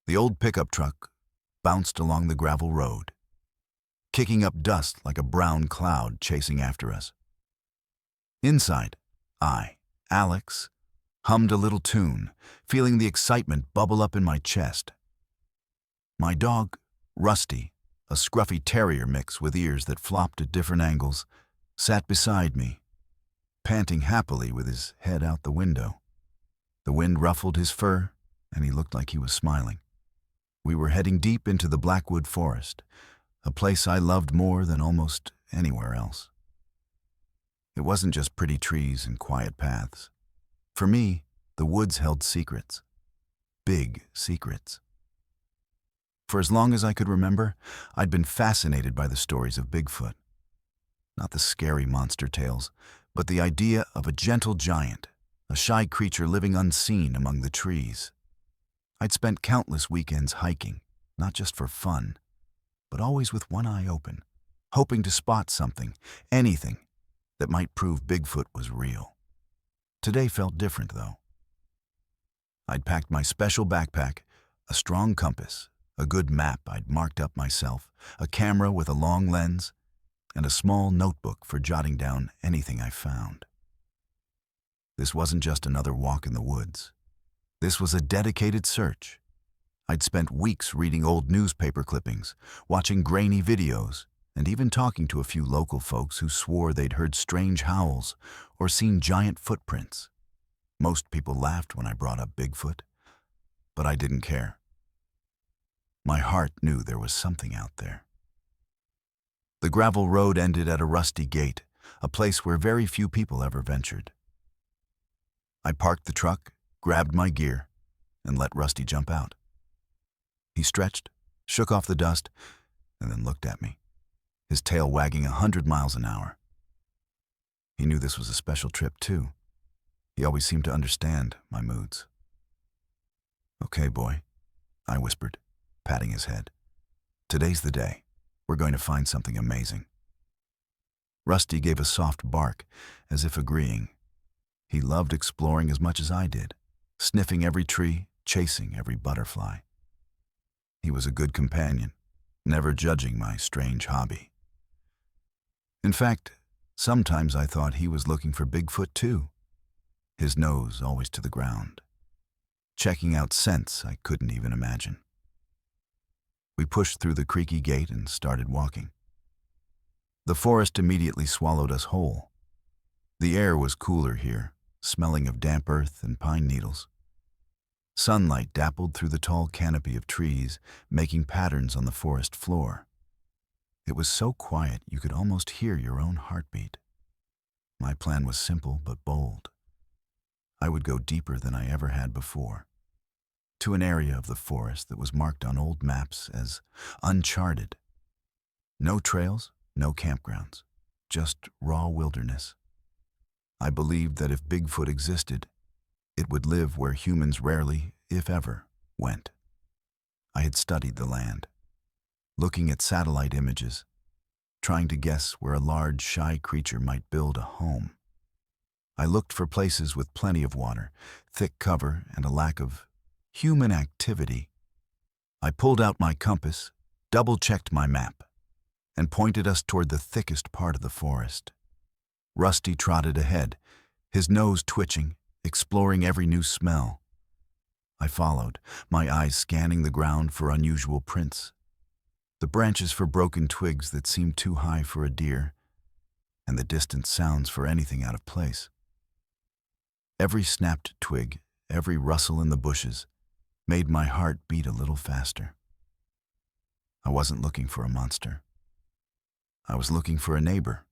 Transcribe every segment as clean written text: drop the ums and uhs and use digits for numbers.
The old pickup truck bounced along the gravel road, kicking up dust like a brown cloud chasing after us. Inside, I, Alex, hummed a little tune, feeling the excitement bubble up in my chest. My dog, Rusty, a scruffy terrier mix with ears that flopped at different angles, sat beside me, panting happily with his head out the window. The wind ruffled his fur, and he looked like he was smiling. We were heading deep into the Blackwood Forest, a place I loved more than almost anywhere else. It wasn't just pretty trees and quiet paths. For me, the woods held secrets. Big secrets. For as long as I could remember, I'd been fascinated by the stories of Bigfoot. Not the scary monster tales, but the idea of a gentle giant, a shy creature living unseen among the trees. I'd spent countless weekends hiking, not just for fun, but always with one eye open, hoping to spot something, anything, that might prove Bigfoot was real. Today felt different, though. I'd packed my special backpack, a strong compass, a good map I'd marked up myself, a camera with a long lens, and a small notebook for jotting down anything I found. This wasn't just another walk in the woods. This was a dedicated search. I'd spent weeks reading old newspaper clippings, watching grainy videos, and even talking to a few local folks who swore they'd heard strange howls or seen giant footprints. Most people laughed when I brought up Bigfoot, but I didn't care. My heart knew there was something out there. The gravel road ended at a rusty gate, a place where very few people ever ventured. I parked the truck, grabbed my gear, and let Rusty jump out. He stretched, shook off the dust, and then looked at me, his tail wagging 100 miles an hour. He knew this was a special trip, too. He always seemed to understand my moods. "Okay, boy," I whispered, patting his head. "Today's the day. We're going to find something amazing." Rusty gave a soft bark, as if agreeing. He loved exploring as much as I did, sniffing every tree, chasing every butterfly. He was a good companion, never judging my strange hobby. In fact, sometimes I thought he was looking for Bigfoot too, his nose always to the ground, checking out scents I couldn't even imagine. We pushed through the creaky gate and started walking. The forest immediately swallowed us whole. The air was cooler here, smelling of damp earth and pine needles. Sunlight dappled through the tall canopy of trees, making patterns on the forest floor. It was so quiet you could almost hear your own heartbeat. My plan was simple but bold. I would go deeper than I ever had before, to an area of the forest that was marked on old maps as uncharted. No trails, no campgrounds, just raw wilderness. I believed that if Bigfoot existed, it would live where humans rarely, if ever, went. I had studied the land, looking at satellite images, trying to guess where a large, shy creature might build a home. I looked for places with plenty of water, thick cover, and a lack of human activity. I pulled out my compass, double-checked my map, and pointed us toward the thickest part of the forest. Rusty trotted ahead, his nose twitching, exploring every new smell. I followed, my eyes scanning the ground for unusual prints, the branches for broken twigs that seemed too high for a deer, and the distant sounds for anything out of place. Every snapped twig, every rustle in the bushes, made my heart beat a little faster. I wasn't looking for a monster. I was looking for a neighbor,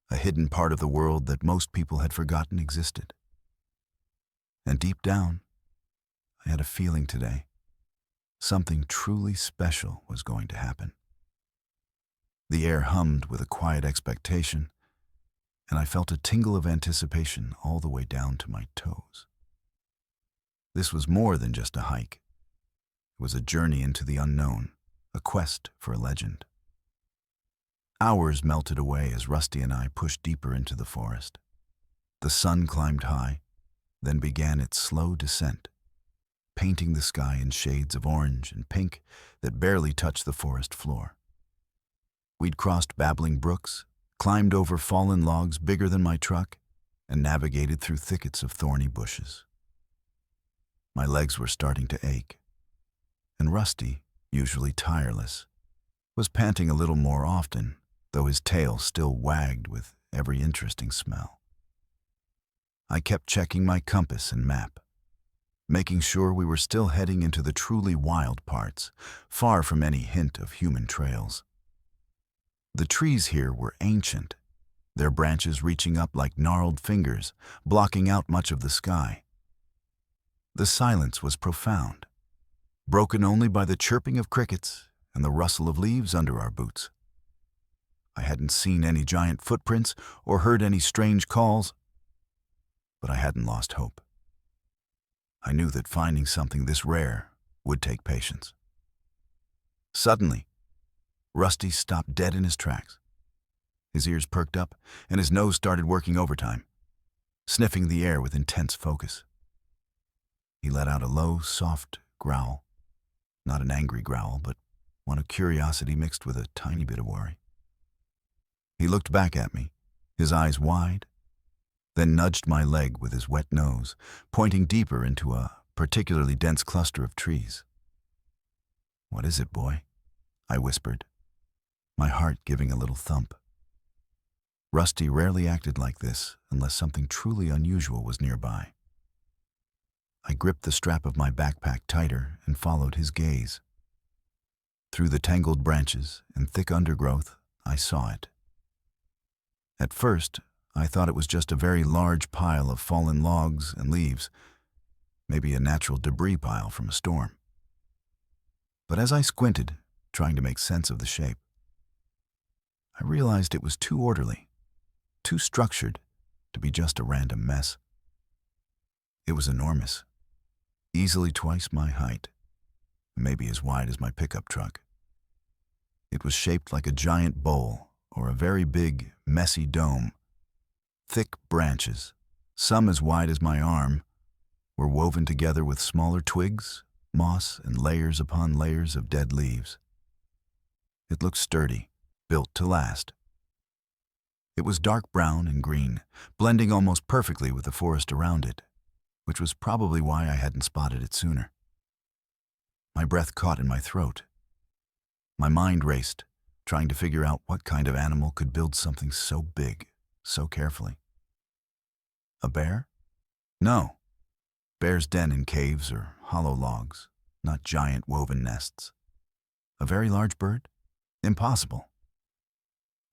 a hidden part of the world that most people had forgotten existed. And deep down, I had a feeling today. Something truly special was going to happen. The air hummed with a quiet expectation, and I felt a tingle of anticipation all the way down to my toes. This was more than just a hike. It was a journey into the unknown, a quest for a legend. Hours melted away as Rusty and I pushed deeper into the forest. The sun climbed high, then began its slow descent. painting the sky in shades of orange and pink that barely touched the forest floor. We'd crossed babbling brooks, climbed over fallen logs bigger than my truck, and navigated through thickets of thorny bushes. My legs were starting to ache, and Rusty, usually tireless, was panting a little more often, though his tail still wagged with every interesting smell. I kept checking my compass and map, making sure we were still heading into the truly wild parts, far from any hint of human trails. The trees here were ancient, their branches reaching up like gnarled fingers, blocking out much of the sky. The silence was profound, broken only by the chirping of crickets and the rustle of leaves under our boots. I hadn't seen any giant footprints or heard any strange calls, but I hadn't lost hope. I knew that finding something this rare would take patience. Suddenly, Rusty stopped dead in his tracks. His ears perked up, and his nose started working overtime, sniffing the air with intense focus. He let out a low, soft growl. Not an angry growl, but one of curiosity mixed with a tiny bit of worry. He looked back at me, his eyes wide, then nudged my leg with his wet nose, pointing deeper into a particularly dense cluster of trees. "What is it, boy?" I whispered, my heart giving a little thump. Rusty rarely acted like this unless something truly unusual was nearby. I gripped the strap of my backpack tighter and followed his gaze. Through the tangled branches and thick undergrowth, I saw it. At first, I thought it was just a very large pile of fallen logs and leaves, maybe a natural debris pile from a storm. But as I squinted, trying to make sense of the shape, I realized it was too orderly, too structured to be just a random mess. It was enormous, easily twice my height, maybe as wide as my pickup truck. It was shaped like a giant bowl or a very big, messy dome. Thick branches, some as wide as my arm, were woven together with smaller twigs, moss, and layers upon layers of dead leaves. It looked sturdy, built to last. It was dark brown and green, blending almost perfectly with the forest around it, which was probably why I hadn't spotted it sooner. My breath caught in my throat. My mind raced, trying to figure out what kind of animal could build something so big, so carefully. A bear? No. Bears den in caves or hollow logs, not giant woven nests. A very large bird? Impossible.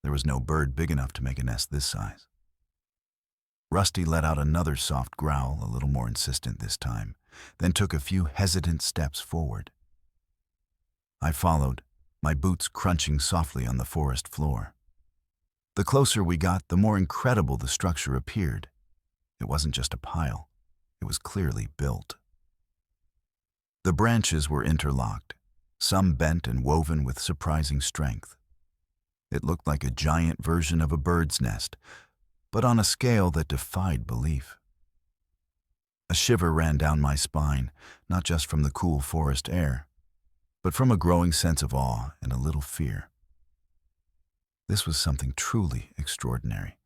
There was no bird big enough to make a nest this size. Rusty let out another soft growl, a little more insistent this time, then took a few hesitant steps forward. I followed, my boots crunching softly on the forest floor. The closer we got, the more incredible the structure appeared. It wasn't just a pile. It was clearly built. The branches were interlocked, some bent and woven with surprising strength. It looked like a giant version of a bird's nest, but on a scale that defied belief. A shiver ran down my spine, not just from the cool forest air, but from a growing sense of awe and a little fear. This was something truly extraordinary,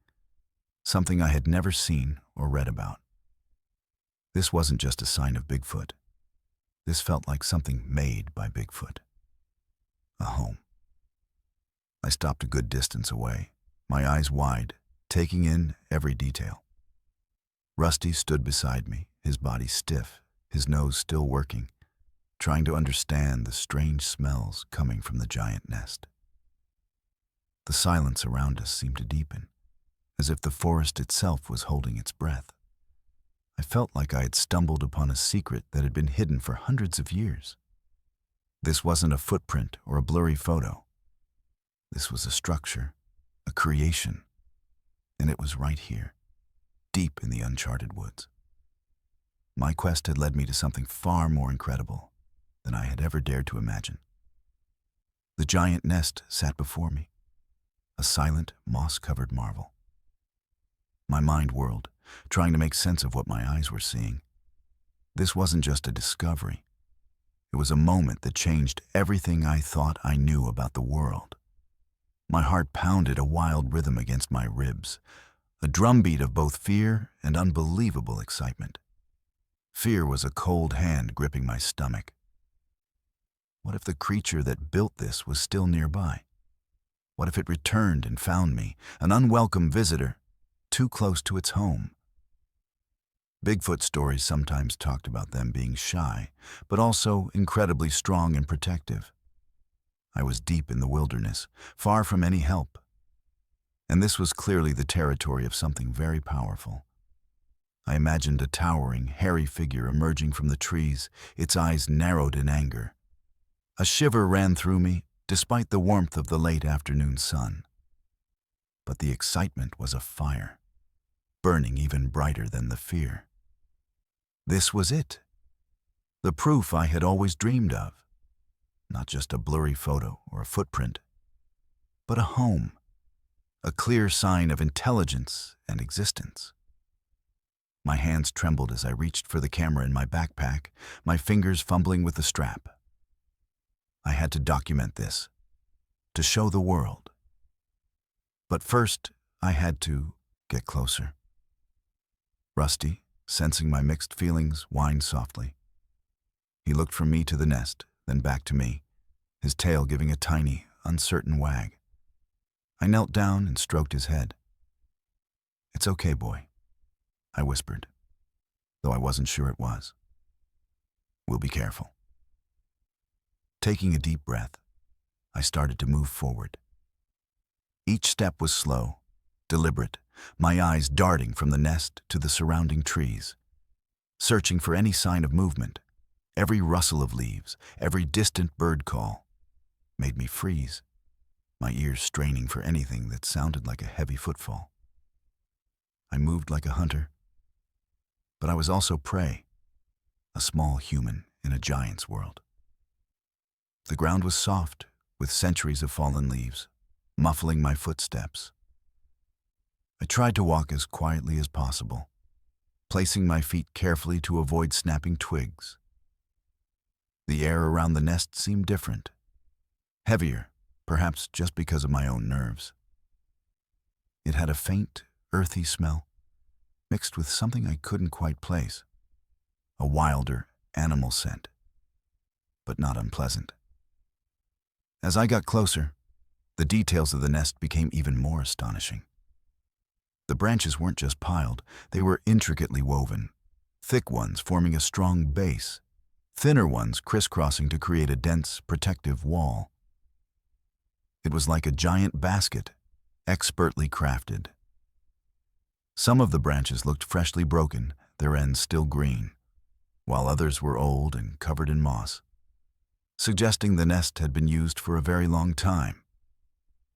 something I had never seen or read about. This wasn't just a sign of Bigfoot. This felt like something made by Bigfoot. A home. I stopped a good distance away, my eyes wide, taking in every detail. Rusty stood beside me, his body stiff, his nose still working, trying to understand the strange smells coming from the giant nest. The silence around us seemed to deepen, as if the forest itself was holding its breath. I felt like I had stumbled upon a secret that had been hidden for hundreds of years. This wasn't a footprint or a blurry photo. This was a structure, a creation, and it was right here, deep in the uncharted woods. My quest had led me to something far more incredible than I had ever dared to imagine. The giant nest sat before me, a silent, moss-covered marvel. My mind whirled, trying to make sense of what my eyes were seeing. This wasn't just a discovery. It was a moment that changed everything I thought I knew about the world. My heart pounded a wild rhythm against my ribs, a drumbeat of both fear and unbelievable excitement. Fear was a cold hand gripping my stomach. What if the creature that built this was still nearby? What if it returned and found me, an unwelcome visitor, too close to its home? Bigfoot stories sometimes talked about them being shy, but also incredibly strong and protective. I was deep in the wilderness, far from any help. And this was clearly the territory of something very powerful. I imagined a towering, hairy figure emerging from the trees, its eyes narrowed in anger. A shiver ran through me, despite the warmth of the late afternoon sun. But the excitement was a fire, burning even brighter than the fear. This was it. The proof I had always dreamed of. Not just a blurry photo or a footprint, but a home, a clear sign of intelligence and existence. My hands trembled as I reached for the camera in my backpack, my fingers fumbling with the strap. I had to document this, to show the world. But first, I had to get closer. Rusty, sensing my mixed feelings, whined softly. He looked from me to the nest, then back to me, his tail giving a tiny, uncertain wag. I knelt down and stroked his head. "It's okay, boy," I whispered, though I wasn't sure it was. "We'll be careful." Taking a deep breath, I started to move forward. Each step was slow, deliberate, my eyes darting from the nest to the surrounding trees, searching for any sign of movement. Every rustle of leaves, every distant bird call made me freeze, my ears straining for anything that sounded like a heavy footfall. I moved like a hunter, but I was also prey, a small human in a giant's world. The ground was soft, with centuries of fallen leaves, muffling my footsteps. I tried to walk as quietly as possible, placing my feet carefully to avoid snapping twigs. The air around the nest seemed different, heavier, perhaps just because of my own nerves. It had a faint, earthy smell, mixed with something I couldn't quite place, a wilder animal scent, but not unpleasant. As I got closer, the details of the nest became even more astonishing. The branches weren't just piled, they were intricately woven, thick ones forming a strong base, thinner ones crisscrossing to create a dense, protective wall. It was like a giant basket, expertly crafted. Some of the branches looked freshly broken, their ends still green, while others were old and covered in moss, suggesting the nest had been used for a very long time,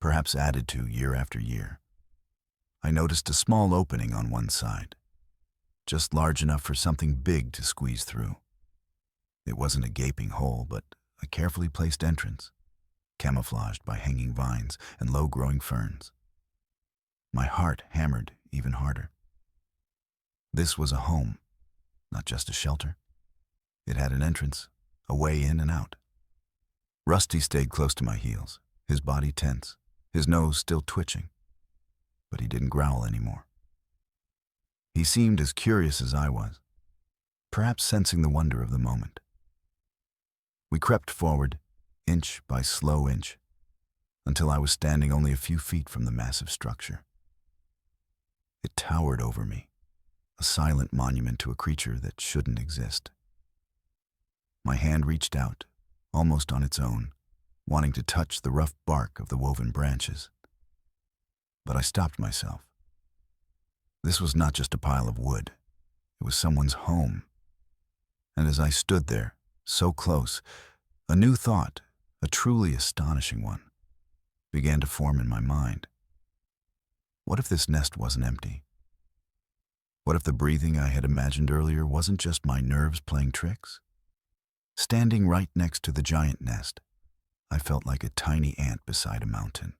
perhaps added to year after year. I noticed a small opening on one side, just large enough for something big to squeeze through. It wasn't a gaping hole, but a carefully placed entrance, camouflaged by hanging vines and low-growing ferns. My heart hammered even harder. This was a home, not just a shelter. It had an entrance, a way in and out. Rusty stayed close to my heels, his body tense, his nose still twitching, but he didn't growl anymore. He seemed as curious as I was, perhaps sensing the wonder of the moment. We crept forward, inch by slow inch, until I was standing only a few feet from the massive structure. It towered over me, a silent monument to a creature that shouldn't exist. My hand reached out, almost on its own, wanting to touch the rough bark of the woven branches. But I stopped myself. This was not just a pile of wood. It was someone's home. And as I stood there, so close, a new thought, a truly astonishing one, began to form in my mind. What if this nest wasn't empty? What if the breathing I had imagined earlier wasn't just my nerves playing tricks? Standing right next to the giant nest, I felt like a tiny ant beside a mountain.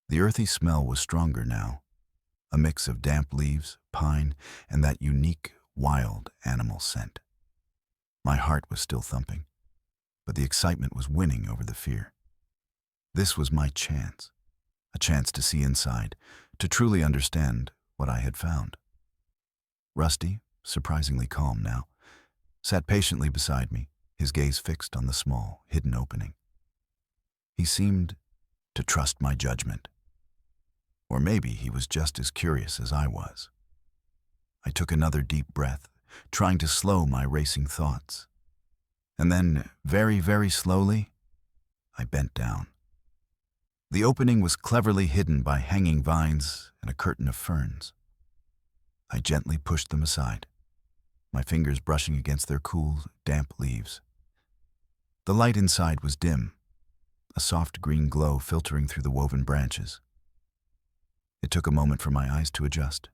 The earthy smell was stronger now, a mix of damp leaves, pine, and that unique, wild animal scent. My heart was still thumping, but the excitement was winning over the fear. This was my chance, a chance to see inside, to truly understand what I had found. Rusty, surprisingly calm now, sat patiently beside me, his gaze fixed on the small, hidden opening. He seemed to trust my judgment. Or maybe he was just as curious as I was. I took another deep breath, trying to slow my racing thoughts. And then, very, very slowly, I bent down. The opening was cleverly hidden by hanging vines and a curtain of ferns. I gently pushed them aside, my fingers brushing against their cool, damp leaves. The light inside was dim, a soft green glow filtering through the woven branches. It took a moment for my eyes to adjust.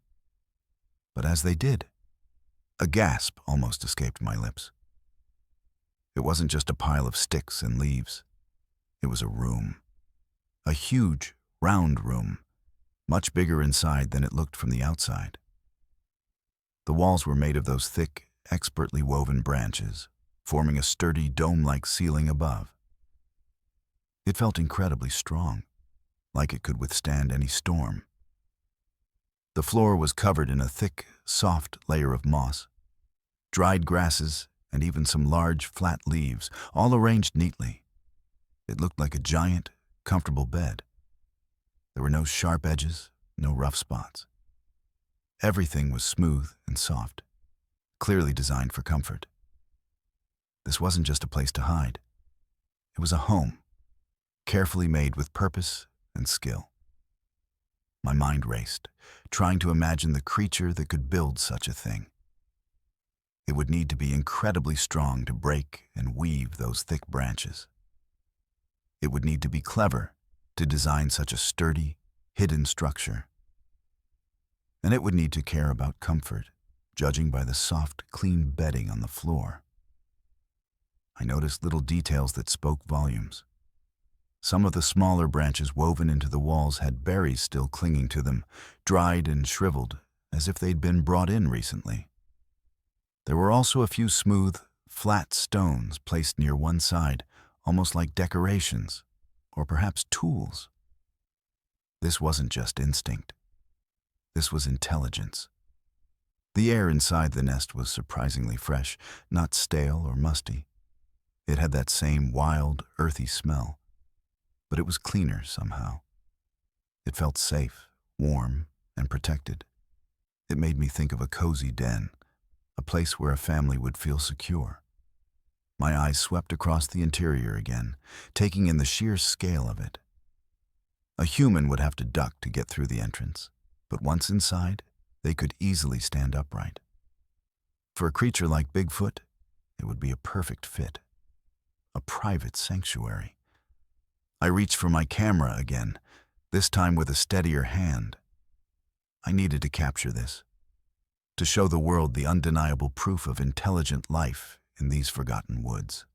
But as they did, a gasp almost escaped my lips. It wasn't just a pile of sticks and leaves. It was a room. A huge, round room, much bigger inside than it looked from the outside. The walls were made of those thick, expertly woven branches, forming a sturdy dome-like ceiling above. It felt incredibly strong, like it could withstand any storm. The floor was covered in a thick, soft layer of moss, dried grasses, and even some large, flat leaves, all arranged neatly. It looked like a giant, comfortable bed. There were no sharp edges, no rough spots. Everything was smooth and soft, clearly designed for comfort. This wasn't just a place to hide. It was a home, carefully made with purpose and skill. My mind raced, trying to imagine the creature that could build such a thing. It would need to be incredibly strong to break and weave those thick branches. It would need to be clever to design such a sturdy, hidden structure. And it would need to care about comfort, judging by the soft, clean bedding on the floor. I noticed little details that spoke volumes. Some of the smaller branches woven into the walls had berries still clinging to them, dried and shriveled, as if they'd been brought in recently. There were also a few smooth, flat stones placed near one side, almost like decorations, or perhaps tools. This wasn't just instinct. This was intelligence. The air inside the nest was surprisingly fresh, not stale or musty. It had that same wild, earthy smell, but it was cleaner somehow. It felt safe, warm, and protected. It made me think of a cozy den, a place where a family would feel secure. My eyes swept across the interior again, taking in the sheer scale of it. A human would have to duck to get through the entrance, but once inside, they could easily stand upright. For a creature like Bigfoot, it would be a perfect fit. A private sanctuary. I reached for my camera again, this time with a steadier hand. I needed to capture this, to show the world the undeniable proof of intelligent life in these forgotten woods.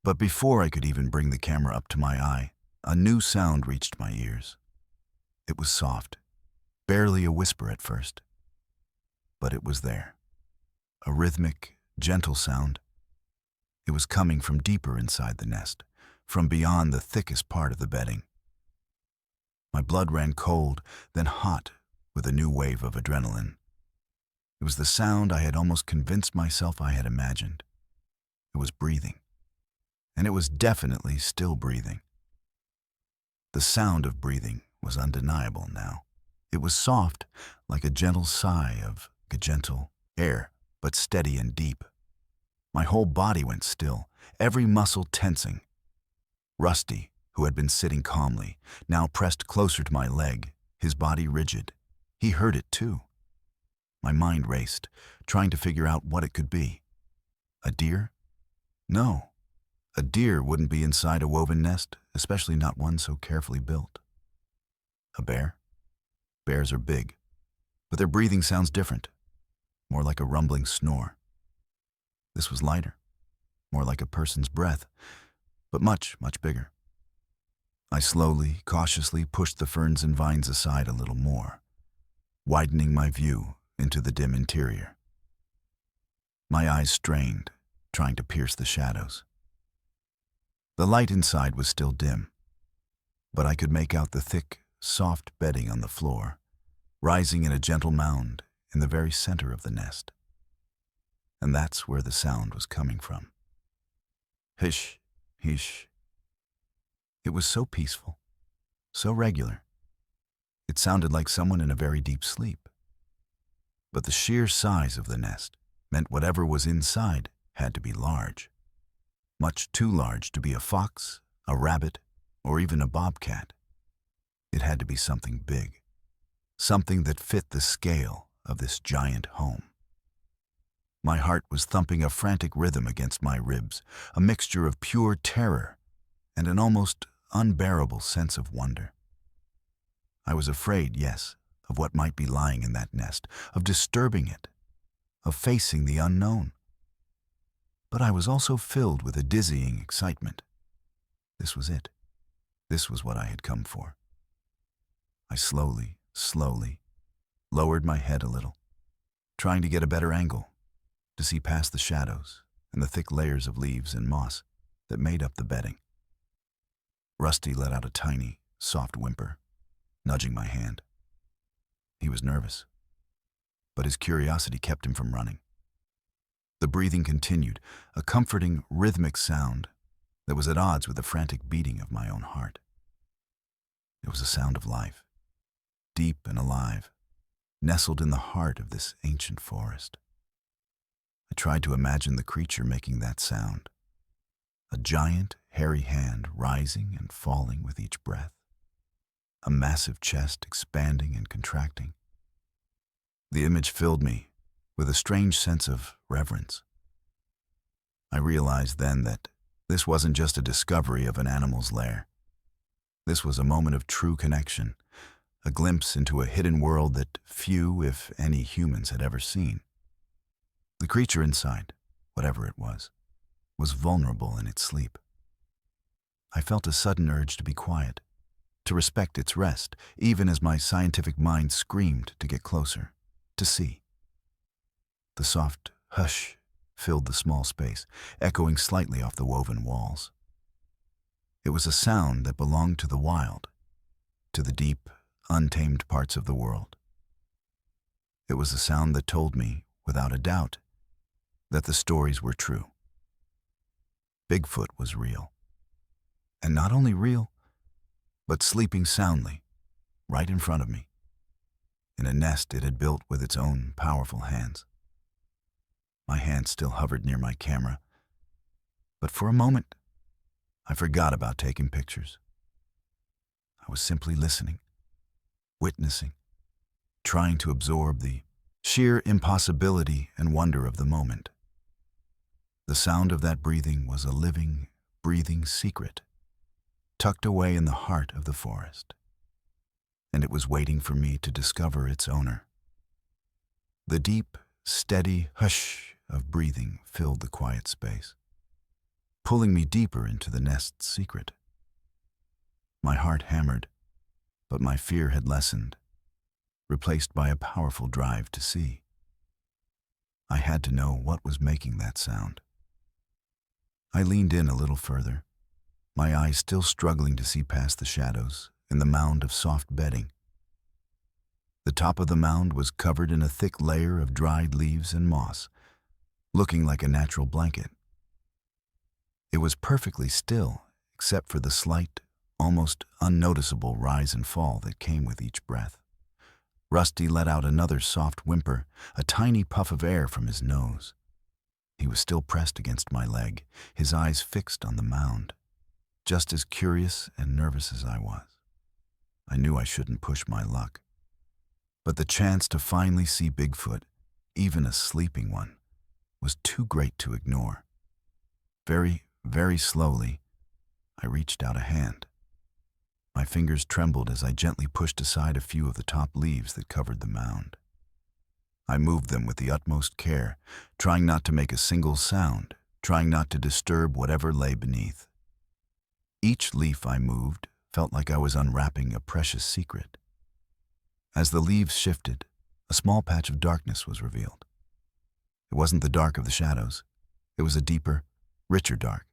But before I could even bring the camera up to my eye, a new sound reached my ears. It was soft, barely a whisper at first, but it was there. A rhythmic, gentle sound. It was coming from deeper inside the nest, from beyond the thickest part of the bedding. My blood ran cold, then hot with a new wave of adrenaline. It was the sound I had almost convinced myself I had imagined. It was breathing, and it was definitely still breathing. The sound of breathing was undeniable now. It was soft, like a gentle sigh of a gentle air, but steady and deep. My whole body went still, every muscle tensing. Rusty, who had been sitting calmly, now pressed closer to my leg, his body rigid. He heard it too. My mind raced, trying to figure out what it could be. A deer? No. A deer wouldn't be inside a woven nest, especially not one so carefully built. A bear? Bears are big, but their breathing sounds different, more like a rumbling snore. This was lighter, more like a person's breath, but much, much bigger. I slowly, cautiously pushed the ferns and vines aside a little more, widening my view into the dim interior. My eyes strained, trying to pierce the shadows. The light inside was still dim, but I could make out the thick, soft bedding on the floor, rising in a gentle mound in the very center of the nest. And that's where the sound was coming from. Hish, hish. It was so peaceful, so regular. It sounded like someone in a very deep sleep. But the sheer size of the nest meant whatever was inside had to be large. Much too large to be a fox, a rabbit, or even a bobcat. It had to be something big, something that fit the scale of this giant home. My heart was thumping a frantic rhythm against my ribs, a mixture of pure terror and an almost unbearable sense of wonder. I was afraid, yes, of what might be lying in that nest, of disturbing it, of facing the unknown. But I was also filled with a dizzying excitement. This was it. This was what I had come for. I slowly lowered my head a little, trying to get a better angle, to see past the shadows and the thick layers of leaves and moss that made up the bedding. Rusty let out a tiny, soft whimper, nudging my hand. He was nervous, but his curiosity kept him from running. The breathing continued, a comforting, rhythmic sound that was at odds with the frantic beating of my own heart. It was a sound of life, deep and alive, nestled in the heart of this ancient forest. I tried to imagine the creature making that sound, a giant, hairy hand rising and falling with each breath, a massive chest expanding and contracting. The image filled me with a strange sense of reverence. I realized then that this wasn't just a discovery of an animal's lair. This was a moment of true connection, a glimpse into a hidden world that few, if any, humans had ever seen. The creature inside, whatever it was vulnerable in its sleep. I felt a sudden urge to be quiet, to respect its rest, even as my scientific mind screamed to get closer, to see. The soft hush filled the small space, echoing slightly off the woven walls. It was a sound that belonged to the wild, to the deep, untamed parts of the world. It was a sound that told me, without a doubt, that the stories were true. Bigfoot was real. And not only real, but sleeping soundly, right in front of me, in a nest it had built with its own powerful hands. My hand still hovered near my camera, but for a moment, I forgot about taking pictures. I was simply listening, witnessing, trying to absorb the sheer impossibility and wonder of the moment. The sound of that breathing was a living, breathing secret, tucked away in the heart of the forest, and it was waiting for me to discover its owner. The deep, steady hush of breathing filled the quiet space, pulling me deeper into the nest's secret. My heart hammered, but my fear had lessened, replaced by a powerful drive to see. I had to know what was making that sound. I leaned in a little further, my eyes still struggling to see past the shadows in the mound of soft bedding. The top of the mound was covered in a thick layer of dried leaves and moss, looking like a natural blanket. It was perfectly still, except for the slight, almost unnoticeable rise and fall that came with each breath. Rusty let out another soft whimper, a tiny puff of air from his nose. He was still pressed against my leg, his eyes fixed on the mound, just as curious and nervous as I was. I knew I shouldn't push my luck, but the chance to finally see Bigfoot, even a sleeping one, was too great to ignore. Very, very slowly, I reached out a hand. My fingers trembled as I gently pushed aside a few of the top leaves that covered the mound. I moved them with the utmost care, trying not to make a single sound, trying not to disturb whatever lay beneath. Each leaf I moved felt like I was unwrapping a precious secret. As the leaves shifted, a small patch of darkness was revealed. It wasn't the dark of the shadows. It was a deeper, richer dark,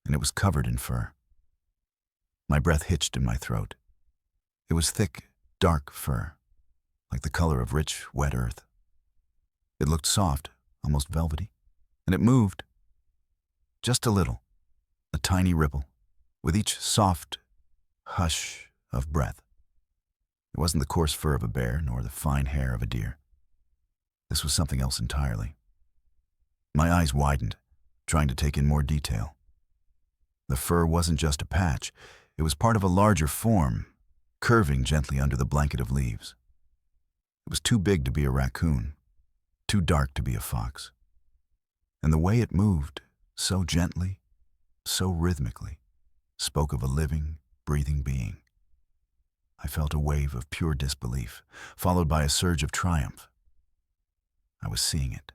and it was covered in fur. My breath hitched in my throat. It was thick, dark fur, like the color of rich, wet earth. It looked soft, almost velvety, and it moved. Just a little, a tiny ripple, with each soft hush of breath. It wasn't the coarse fur of a bear, nor the fine hair of a deer. This was something else entirely. My eyes widened, trying to take in more detail. The fur wasn't just a patch. It was part of a larger form, curving gently under the blanket of leaves. It was too big to be a raccoon, too dark to be a fox. And the way it moved, so gently, so rhythmically, spoke of a living, breathing being. I felt a wave of pure disbelief, followed by a surge of triumph. I was seeing it.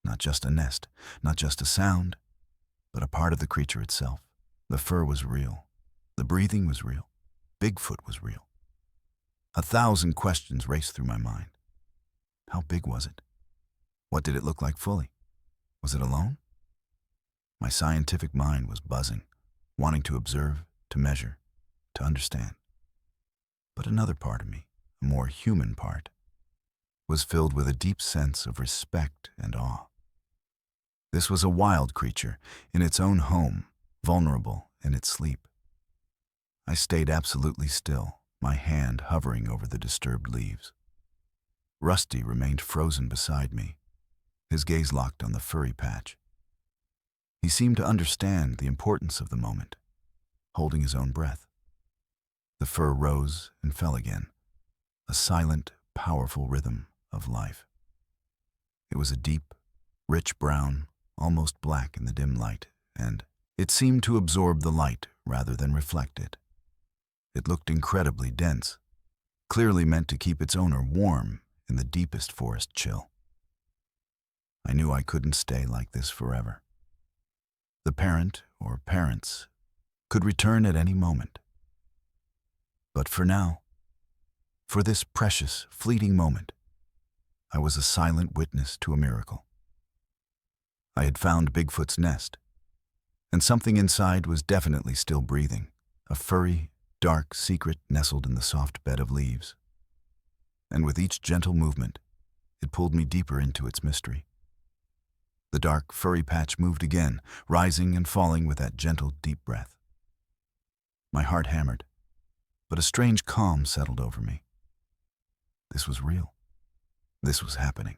Not just a nest, not just a sound, but a part of the creature itself. The fur was real. The breathing was real. Bigfoot was real. 1,000 questions raced through my mind. How big was it? What did it look like fully? Was it alone? My scientific mind was buzzing, wanting to observe, to measure, to understand. But another part of me, a more human part, was filled with a deep sense of respect and awe. This was a wild creature, in its own home, vulnerable in its sleep. I stayed absolutely still, my hand hovering over the disturbed leaves. Rusty remained frozen beside me, his gaze locked on the furry patch. He seemed to understand the importance of the moment, holding his own breath. The fur rose and fell again, a silent, powerful rhythm of life. It was a deep, rich brown, almost black in the dim light, and it seemed to absorb the light rather than reflect it. It looked incredibly dense, clearly meant to keep its owner warm in the deepest forest chill. I knew I couldn't stay like this forever. The parent, or parents, could return at any moment. But for now, for this precious, fleeting moment, I was a silent witness to a miracle. I had found Bigfoot's nest, and something inside was definitely still breathing, a furry, dark secret nestled in the soft bed of leaves. And with each gentle movement, it pulled me deeper into its mystery. The dark, furry patch moved again, rising and falling with that gentle, deep breath. My heart hammered, but a strange calm settled over me. This was real. This was happening.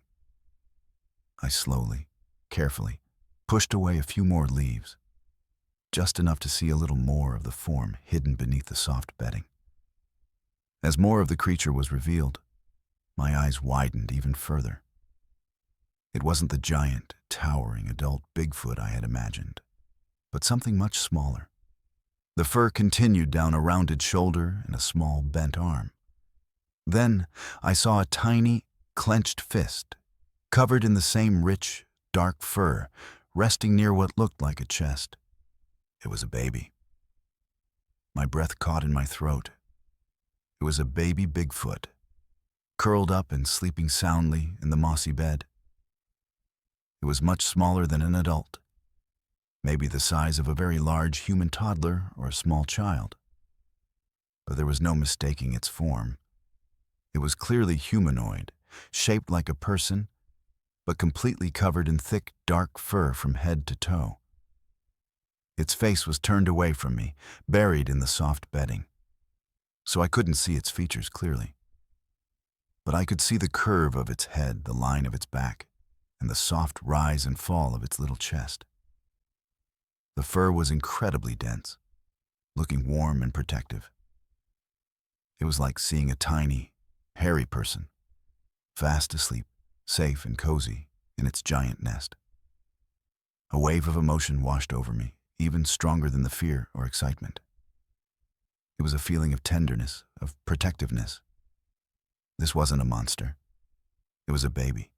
I slowly, carefully, pushed away a few more leaves, just enough to see a little more of the form hidden beneath the soft bedding. As more of the creature was revealed, my eyes widened even further. It wasn't the giant, towering adult Bigfoot I had imagined, but something much smaller. The fur continued down a rounded shoulder and a small bent arm. Then I saw a tiny, clenched fist, covered in the same rich, dark fur, resting near what looked like a chest. It was a baby. My breath caught in my throat. It was a baby Bigfoot, curled up and sleeping soundly in the mossy bed. It was much smaller than an adult, maybe the size of a very large human toddler or a small child. But there was no mistaking its form. It was clearly humanoid, shaped like a person, but completely covered in thick, dark fur from head to toe. Its face was turned away from me, buried in the soft bedding, so I couldn't see its features clearly. But I could see the curve of its head, the line of its back, and the soft rise and fall of its little chest. The fur was incredibly dense, looking warm and protective. It was like seeing a tiny, hairy person, fast asleep, safe and cozy in its giant nest. A wave of emotion washed over me, even stronger than the fear or excitement. It was a feeling of tenderness, of protectiveness. This wasn't a monster. It was a baby,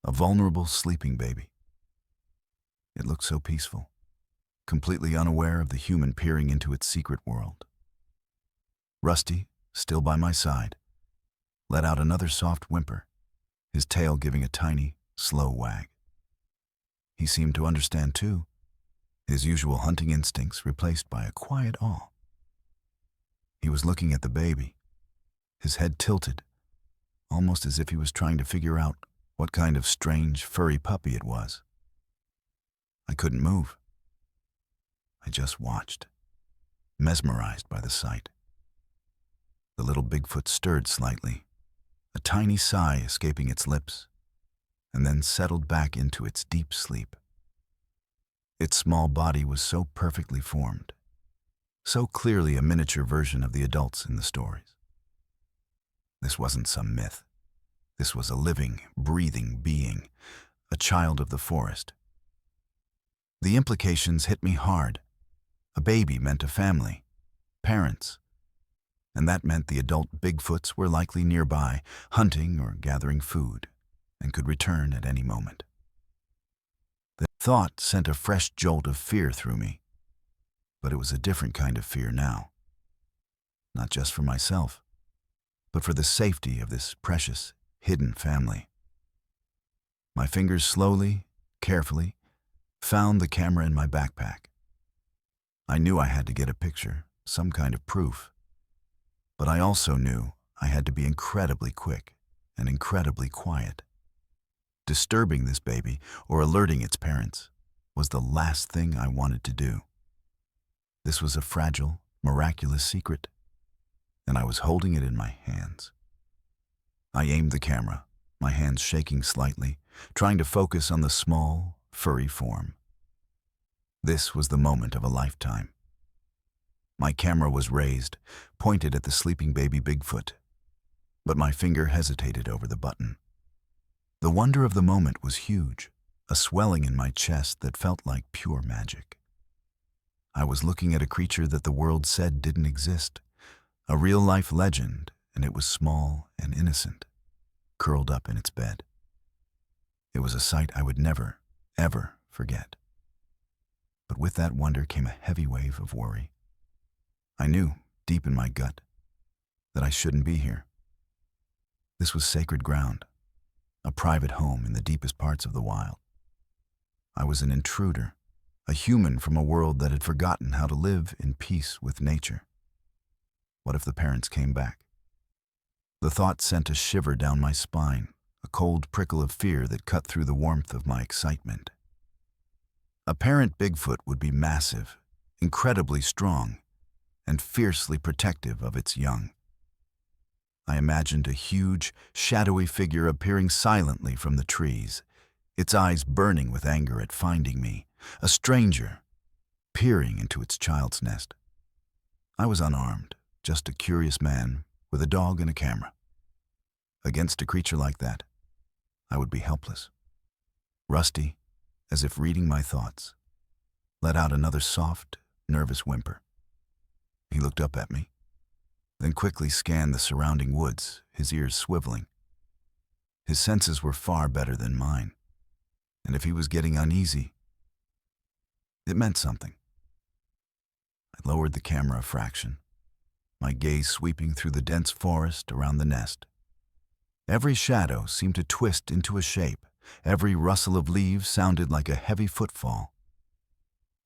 a vulnerable, sleeping baby. It looked so peaceful, completely unaware of the human peering into its secret world. Rusty, still by my side, let out another soft whimper, his tail giving a tiny, slow wag. He seemed to understand too, his usual hunting instincts replaced by a quiet awe. He was looking at the baby, his head tilted, almost as if he was trying to figure out what kind of strange, furry puppy it was. I couldn't move. I just watched, mesmerized by the sight. The little Bigfoot stirred slightly, a tiny sigh escaping its lips, and then settled back into its deep sleep. Its small body was so perfectly formed, so clearly a miniature version of the adults in the stories. This wasn't some myth. This was a living, breathing being, a child of the forest. The implications hit me hard. A baby meant a family, parents, and that meant the adult Bigfoots were likely nearby, hunting or gathering food, and could return at any moment. The thought sent a fresh jolt of fear through me, but it was a different kind of fear now. Not just for myself, but for the safety of this precious, hidden family. My fingers slowly, carefully, found the camera in my backpack. I knew I had to get a picture, some kind of proof, but I also knew I had to be incredibly quick and incredibly quiet. Disturbing this baby or alerting its parents was the last thing I wanted to do. This was a fragile, miraculous secret, and I was holding it in my hands. I aimed the camera, my hands shaking slightly, trying to focus on the small, furry form. This was the moment of a lifetime. My camera was raised, pointed at the sleeping baby Bigfoot, but my finger hesitated over the button. The wonder of the moment was huge, a swelling in my chest that felt like pure magic. I was looking at a creature that the world said didn't exist, a real-life legend, and it was small and innocent, curled up in its bed. It was a sight I would never, ever forget. But with that wonder came a heavy wave of worry. I knew, deep in my gut, that I shouldn't be here. This was sacred ground, a private home in the deepest parts of the wild. I was an intruder, a human from a world that had forgotten how to live in peace with nature. What if the parents came back? The thought sent a shiver down my spine, a cold prickle of fear that cut through the warmth of my excitement. A parent Bigfoot would be massive, incredibly strong, and fiercely protective of its young. I imagined a huge, shadowy figure appearing silently from the trees, its eyes burning with anger at finding me, a stranger, peering into its child's nest. I was unarmed, just a curious man with a dog and a camera. Against a creature like that, I would be helpless. Rusty, as if reading my thoughts, let out another soft, nervous whimper. He looked up at me, then quickly scanned the surrounding woods, his ears swiveling. His senses were far better than mine, and if he was getting uneasy, it meant something. I lowered the camera a fraction, my gaze sweeping through the dense forest around the nest. Every shadow seemed to twist into a shape. Every rustle of leaves sounded like a heavy footfall.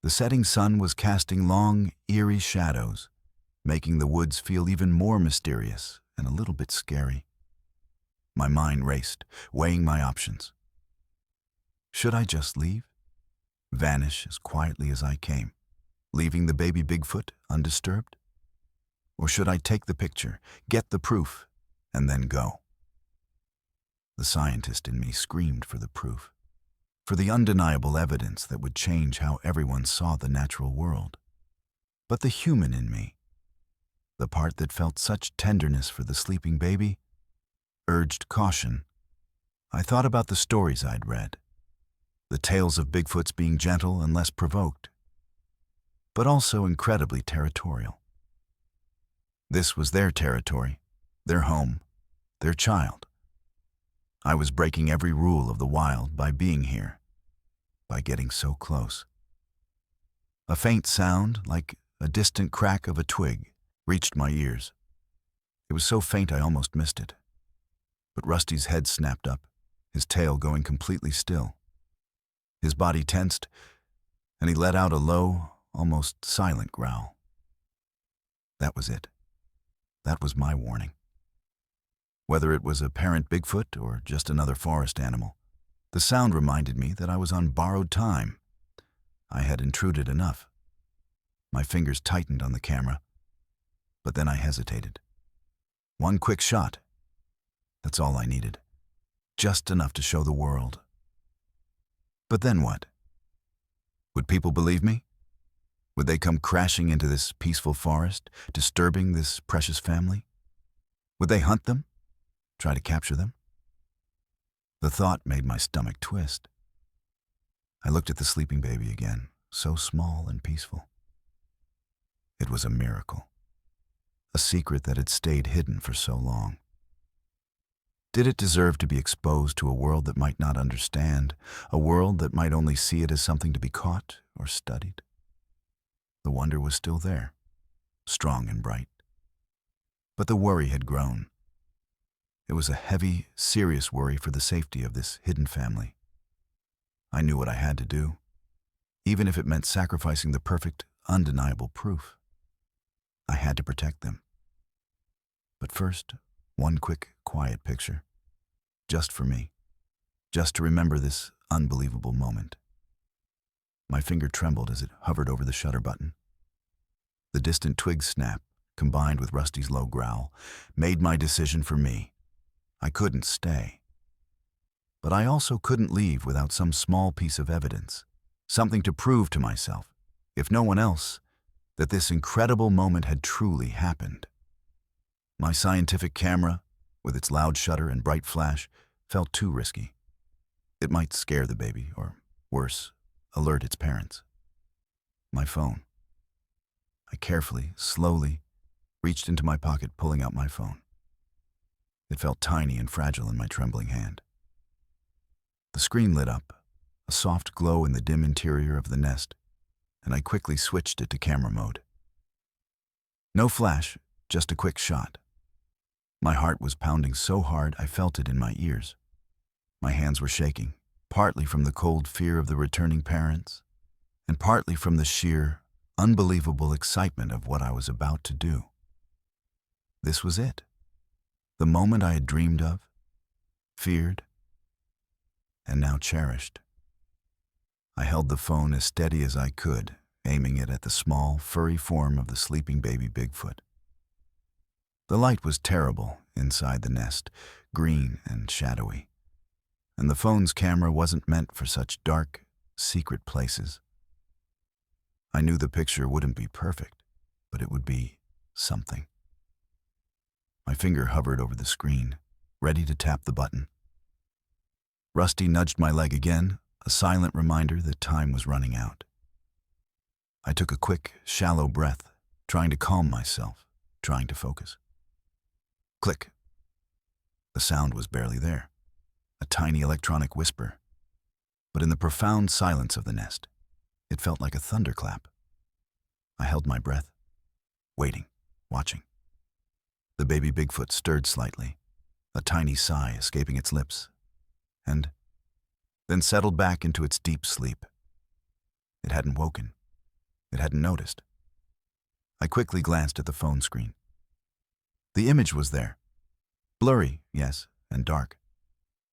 The setting sun was casting long, eerie shadows, making the woods feel even more mysterious and a little bit scary. My mind raced, weighing my options. Should I just leave? Vanish as quietly as I came, leaving the baby Bigfoot undisturbed? Or should I take the picture, get the proof, and then go? The scientist in me screamed for the proof, for the undeniable evidence that would change how everyone saw the natural world. But the human in me, the part that felt such tenderness for the sleeping baby, urged caution. I thought about the stories I'd read, the tales of Bigfoots being gentle and less provoked, but also incredibly territorial. This was their territory, their home, their child. I was breaking every rule of the wild by being here, by getting so close. A faint sound, like a distant crack of a twig, reached my ears. It was so faint I almost missed it. But Rusty's head snapped up, his tail going completely still. His body tensed, and he let out a low, almost silent growl. That was it. That was my warning. Whether it was a parent Bigfoot or just another forest animal, the sound reminded me that I was on borrowed time. I had intruded enough. My fingers tightened on the camera, but then I hesitated. One quick shot. That's all I needed. Just enough to show the world. But then what? Would people believe me? Would they come crashing into this peaceful forest, disturbing this precious family? Would they hunt them? Try to capture them? The thought made my stomach twist. I looked at the sleeping baby again, so small and peaceful. It was a miracle, a secret that had stayed hidden for so long. Did it deserve to be exposed to a world that might not understand, a world that might only see it as something to be caught or studied? The wonder was still there, strong and bright. But the worry had grown. It was a heavy, serious worry for the safety of this hidden family. I knew what I had to do, even if it meant sacrificing the perfect, undeniable proof. I had to protect them. But first, one quick, quiet picture. Just for me. Just to remember this unbelievable moment. My finger trembled as it hovered over the shutter button. The distant twig snap, combined with Rusty's low growl, made my decision for me. I couldn't stay. But I also couldn't leave without some small piece of evidence, something to prove to myself, if no one else, that this incredible moment had truly happened. My scientific camera, with its loud shutter and bright flash, felt too risky. It might scare the baby, or worse, alert its parents. My phone. I carefully, slowly, reached into my pocket, pulling out my phone. It felt tiny and fragile in my trembling hand. The screen lit up, a soft glow in the dim interior of the nest, and I quickly switched it to camera mode. No flash, just a quick shot. My heart was pounding so hard I felt it in my ears. My hands were shaking, partly from the cold fear of the returning parents, and partly from the sheer, unbelievable excitement of what I was about to do. This was it. The moment I had dreamed of, feared, and now cherished. I held the phone as steady as I could, aiming it at the small, furry form of the sleeping baby Bigfoot. The light was terrible inside the nest, green and shadowy, and the phone's camera wasn't meant for such dark, secret places. I knew the picture wouldn't be perfect, but it would be something. My finger hovered over the screen, ready to tap the button. Rusty nudged my leg again, a silent reminder that time was running out. I took a quick, shallow breath, trying to calm myself, trying to focus. Click. The sound was barely there, a tiny electronic whisper. But in the profound silence of the nest, it felt like a thunderclap. I held my breath, waiting, watching. The baby Bigfoot stirred slightly, a tiny sigh escaping its lips, and then settled back into its deep sleep. It hadn't woken. It hadn't noticed. I quickly glanced at the phone screen. The image was there. Blurry, yes, and dark,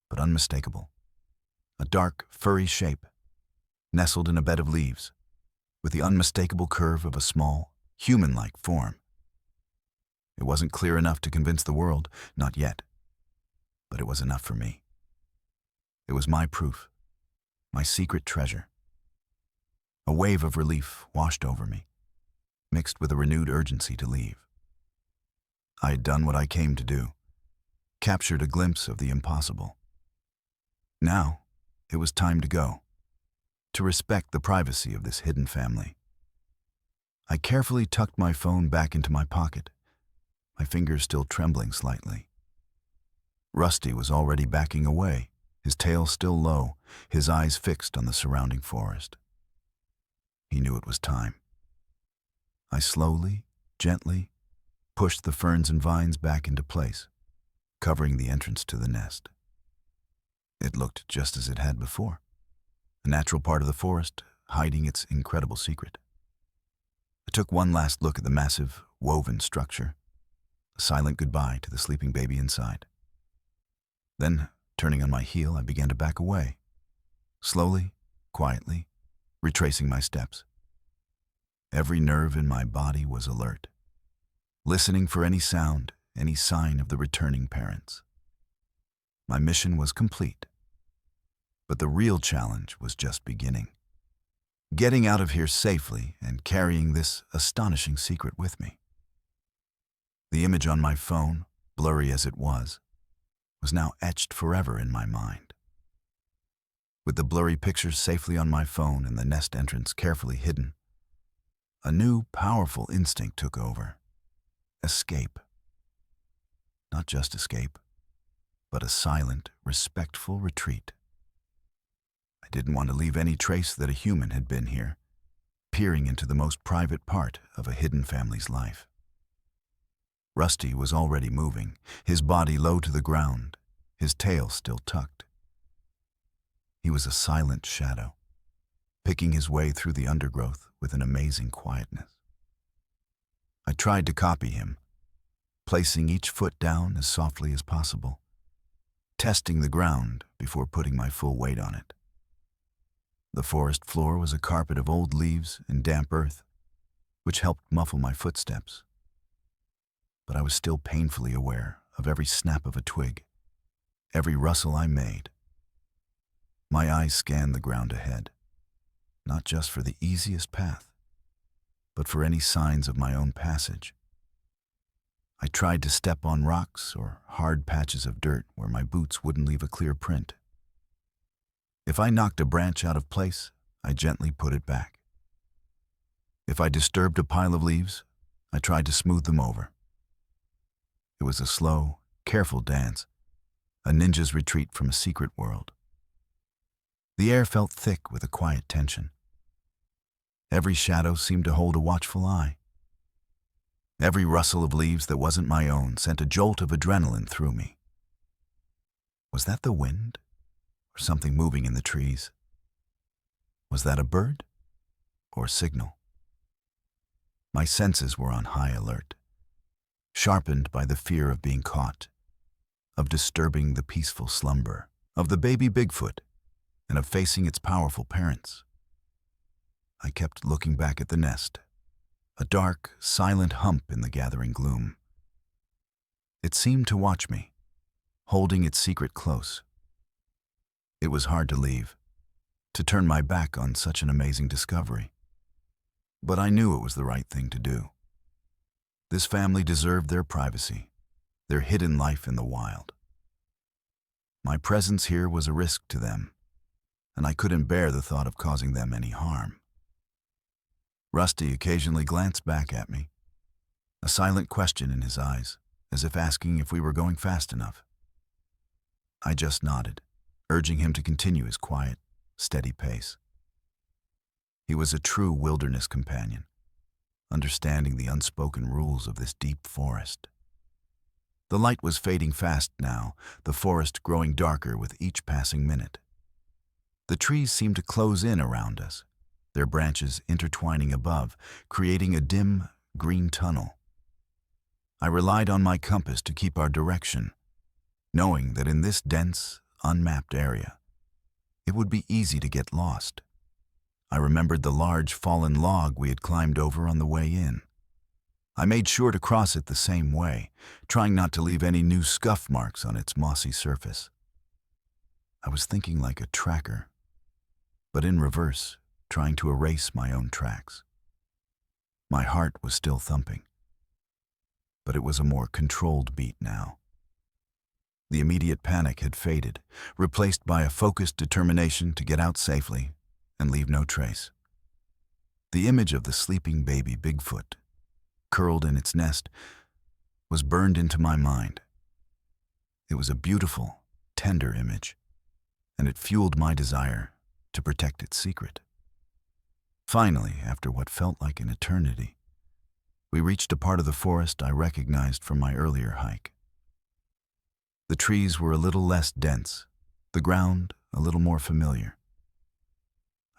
but unmistakable. A dark, furry shape, nestled in a bed of leaves, with the unmistakable curve of a small, human-like form. It wasn't clear enough to convince the world, not yet, but it was enough for me. It was my proof, my secret treasure. A wave of relief washed over me, mixed with a renewed urgency to leave. I had done what I came to do, captured a glimpse of the impossible. Now, it was time to go, to respect the privacy of this hidden family. I carefully tucked my phone back into my pocket, my fingers still trembling slightly. Rusty was already backing away, his tail still low, his eyes fixed on the surrounding forest. He knew it was time. I slowly, gently, pushed the ferns and vines back into place, covering the entrance to the nest. It looked just as it had before, a natural part of the forest, hiding its incredible secret. I took one last look at the massive, woven structure, a silent goodbye to the sleeping baby inside. Then, turning on my heel, I began to back away, slowly, quietly, retracing my steps. Every nerve in my body was alert, listening for any sound, any sign of the returning parents. My mission was complete, but the real challenge was just beginning. Getting out of here safely and carrying this astonishing secret with me. The image on my phone, blurry as it was now etched forever in my mind. With the blurry pictures safely on my phone and the nest entrance carefully hidden, a new, powerful instinct took over. Escape. Not just escape, but a silent, respectful retreat. I didn't want to leave any trace that a human had been here, peering into the most private part of a hidden family's life. Rusty was already moving, his body low to the ground, his tail still tucked. He was a silent shadow, picking his way through the undergrowth with an amazing quietness. I tried to copy him, placing each foot down as softly as possible, testing the ground before putting my full weight on it. The forest floor was a carpet of old leaves and damp earth, which helped muffle my footsteps. But I was still painfully aware of every snap of a twig, every rustle I made. My eyes scanned the ground ahead, not just for the easiest path, but for any signs of my own passage. I tried to step on rocks or hard patches of dirt where my boots wouldn't leave a clear print. If I knocked a branch out of place, I gently put it back. If I disturbed a pile of leaves, I tried to smooth them over. It was a slow, careful dance, a ninja's retreat from a secret world. The air felt thick with a quiet tension. Every shadow seemed to hold a watchful eye. Every rustle of leaves that wasn't my own sent a jolt of adrenaline through me. Was that the wind, or something moving in the trees? Was that a bird, or a signal? My senses were on high alert, sharpened by the fear of being caught, of disturbing the peaceful slumber of the baby Bigfoot, and of facing its powerful parents. I kept looking back at the nest, a dark, silent hump in the gathering gloom. It seemed to watch me, holding its secret close. It was hard to leave, to turn my back on such an amazing discovery. But I knew it was the right thing to do. This family deserved their privacy, their hidden life in the wild. My presence here was a risk to them, and I couldn't bear the thought of causing them any harm. Rusty occasionally glanced back at me, a silent question in his eyes, as if asking if we were going fast enough. I just nodded, urging him to continue his quiet, steady pace. He was a true wilderness companion, understanding the unspoken rules of this deep forest. The light was fading fast now, the forest growing darker with each passing minute. The trees seemed to close in around us, their branches intertwining above, creating a dim, green tunnel. I relied on my compass to keep our direction, knowing that in this dense, unmapped area, it would be easy to get lost. I remembered the large fallen log we had climbed over on the way in. I made sure to cross it the same way, trying not to leave any new scuff marks on its mossy surface. I was thinking like a tracker, but in reverse, trying to erase my own tracks. My heart was still thumping, but it was a more controlled beat now. The immediate panic had faded, replaced by a focused determination to get out safely and leave no trace. The image of the sleeping baby Bigfoot, curled in its nest, was burned into my mind. It was a beautiful, tender image, and it fueled my desire to protect its secret. Finally, after what felt like an eternity, we reached a part of the forest I recognized from my earlier hike. The trees were a little less dense, the ground a little more familiar.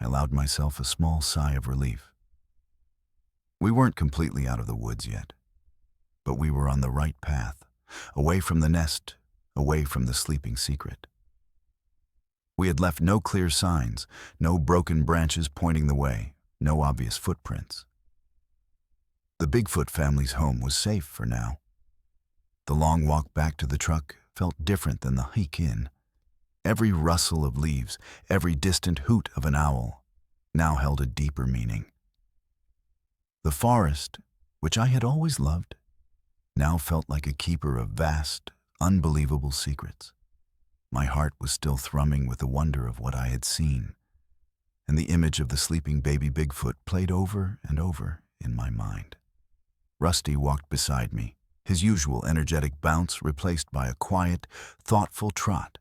I allowed myself a small sigh of relief. We weren't completely out of the woods yet, but we were on the right path, away from the nest, away from the sleeping secret. We had left no clear signs, no broken branches pointing the way, no obvious footprints. The Bigfoot family's home was safe for now. The long walk back to the truck felt different than the hike in. Every rustle of leaves, every distant hoot of an owl, now held a deeper meaning. The forest, which I had always loved, now felt like a keeper of vast, unbelievable secrets. My heart was still thrumming with the wonder of what I had seen, and the image of the sleeping baby Bigfoot played over and over in my mind. Rusty walked beside me, his usual energetic bounce replaced by a quiet, thoughtful trot.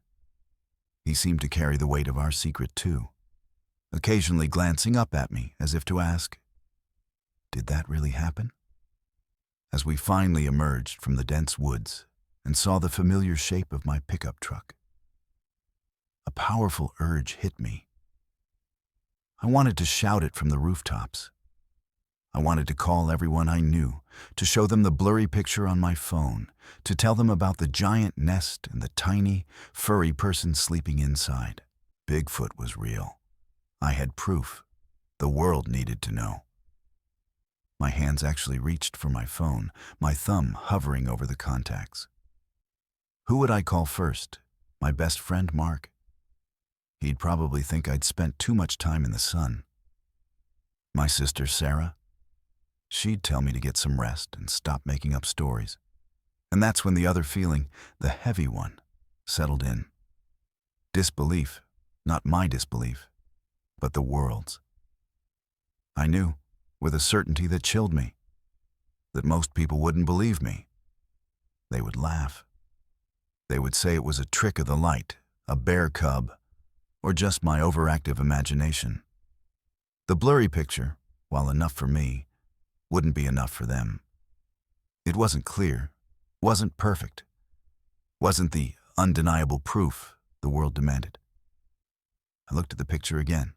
He seemed to carry the weight of our secret too, occasionally glancing up at me as if to ask, "Did that really happen?" As we finally emerged from the dense woods and saw the familiar shape of my pickup truck, a powerful urge hit me. I wanted to shout it from the rooftops. I wanted to call everyone I knew, to show them the blurry picture on my phone, to tell them about the giant nest and the tiny, furry person sleeping inside. Bigfoot was real. I had proof. The world needed to know. My hands actually reached for my phone, my thumb hovering over the contacts. Who would I call first? My best friend, Mark? He'd probably think I'd spent too much time in the sun. My sister, Sarah? She'd tell me to get some rest and stop making up stories. And that's when the other feeling, the heavy one, settled in. Disbelief, not my disbelief, but the world's. I knew, with a certainty that chilled me, that most people wouldn't believe me. They would laugh. They would say it was a trick of the light, a bear cub, or just my overactive imagination. The blurry picture, while enough for me, wouldn't be enough for them. It wasn't clear, wasn't perfect, wasn't the undeniable proof the world demanded. I looked at the picture again,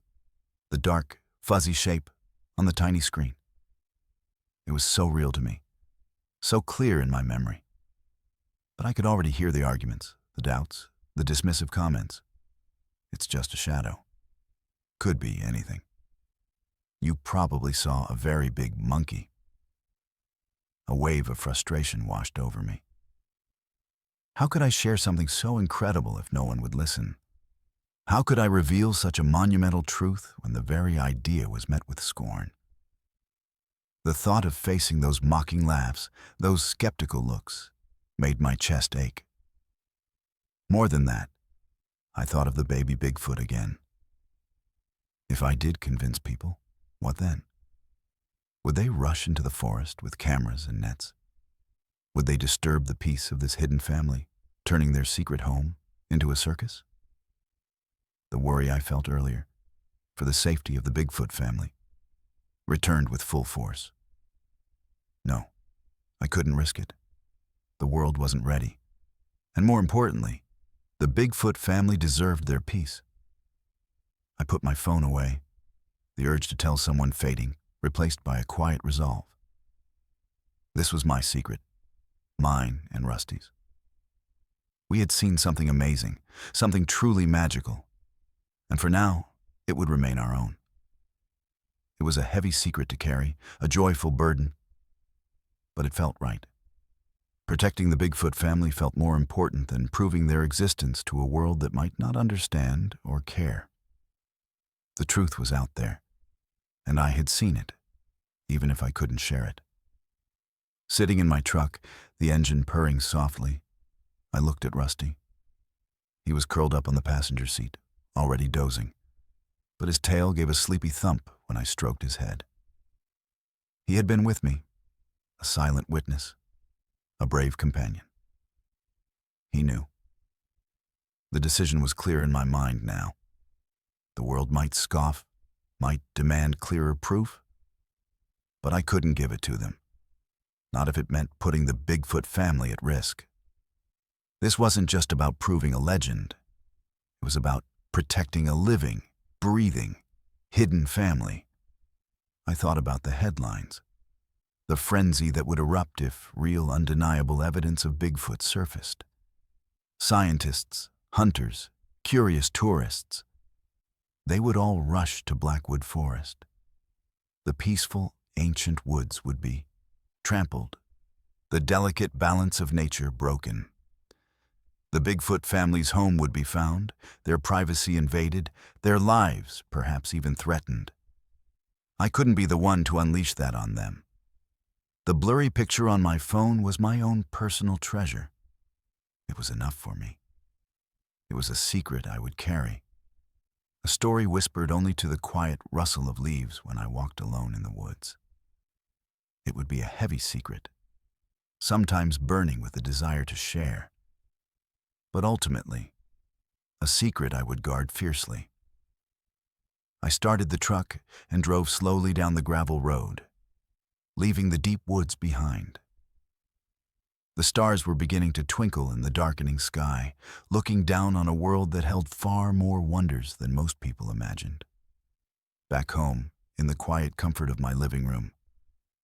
the dark, fuzzy shape on the tiny screen. It was so real to me, so clear in my memory. But I could already hear the arguments, the doubts, the dismissive comments. It's just a shadow. Could be anything. You probably saw a very big monkey. A wave of frustration washed over me. How could I share something so incredible if no one would listen? How could I reveal such a monumental truth when the very idea was met with scorn? The thought of facing those mocking laughs, those skeptical looks, made my chest ache. More than that, I thought of the baby Bigfoot again. If I did convince people, what then? Would they rush into the forest with cameras and nets? Would they disturb the peace of this hidden family, turning their secret home into a circus? The worry I felt earlier, for the safety of the Bigfoot family, returned with full force. No, I couldn't risk it. The world wasn't ready. And more importantly, the Bigfoot family deserved their peace. I put my phone away, the urge to tell someone fading, replaced by a quiet resolve. This was my secret, mine and Rusty's. We had seen something amazing, something truly magical, and for now, it would remain our own. It was a heavy secret to carry, a joyful burden, but it felt right. Protecting the Bigfoot family felt more important than proving their existence to a world that might not understand or care. The truth was out there, and I had seen it, even if I couldn't share it. Sitting in my truck, the engine purring softly, I looked at Rusty. He was curled up on the passenger seat, already dozing, but his tail gave a sleepy thump when I stroked his head. He had been with me, a silent witness, a brave companion. He knew. The decision was clear in my mind now. The world might scoff, might demand clearer proof, but I couldn't give it to them. Not if it meant putting the Bigfoot family at risk. This wasn't just about proving a legend. It was about protecting a living, breathing, hidden family. I thought about the headlines, the frenzy that would erupt if real, undeniable evidence of Bigfoot surfaced. Scientists, hunters, curious tourists, they would all rush to Blackwood Forest. The peaceful, ancient woods would be trampled, the delicate balance of nature broken. The Bigfoot family's home would be found, their privacy invaded, their lives perhaps even threatened. I couldn't be the one to unleash that on them. The blurry picture on my phone was my own personal treasure. It was enough for me. It was a secret I would carry, a story whispered only to the quiet rustle of leaves when I walked alone in the woods. It would be a heavy secret, sometimes burning with the desire to share, but ultimately, a secret I would guard fiercely. I started the truck and drove slowly down the gravel road, leaving the deep woods behind. The stars were beginning to twinkle in the darkening sky, looking down on a world that held far more wonders than most people imagined. Back home, in the quiet comfort of my living room,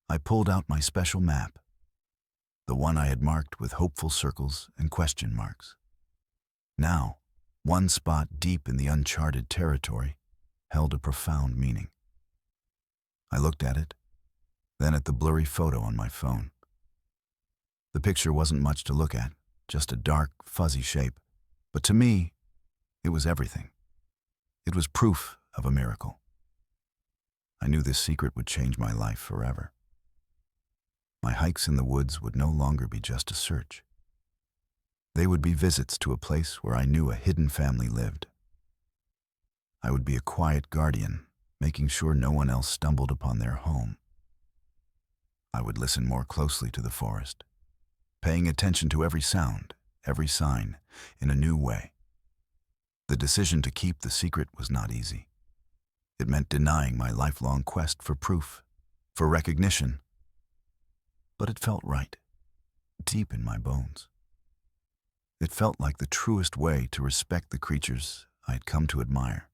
I pulled out my special map, the one I had marked with hopeful circles and question marks. Now, one spot deep in the uncharted territory held a profound meaning. I looked at it, then at the blurry photo on my phone. The picture wasn't much to look at, just a dark, fuzzy shape, but to me, it was everything. It was proof of a miracle. I knew this secret would change my life forever. My hikes in the woods would no longer be just a search. They would be visits to a place where I knew a hidden family lived. I would be a quiet guardian, making sure no one else stumbled upon their home. I would listen more closely to the forest, paying attention to every sound, every sign, in a new way. The decision to keep the secret was not easy. It meant denying my lifelong quest for proof, for recognition. But it felt right, deep in my bones. It felt like the truest way to respect the creatures I had come to admire.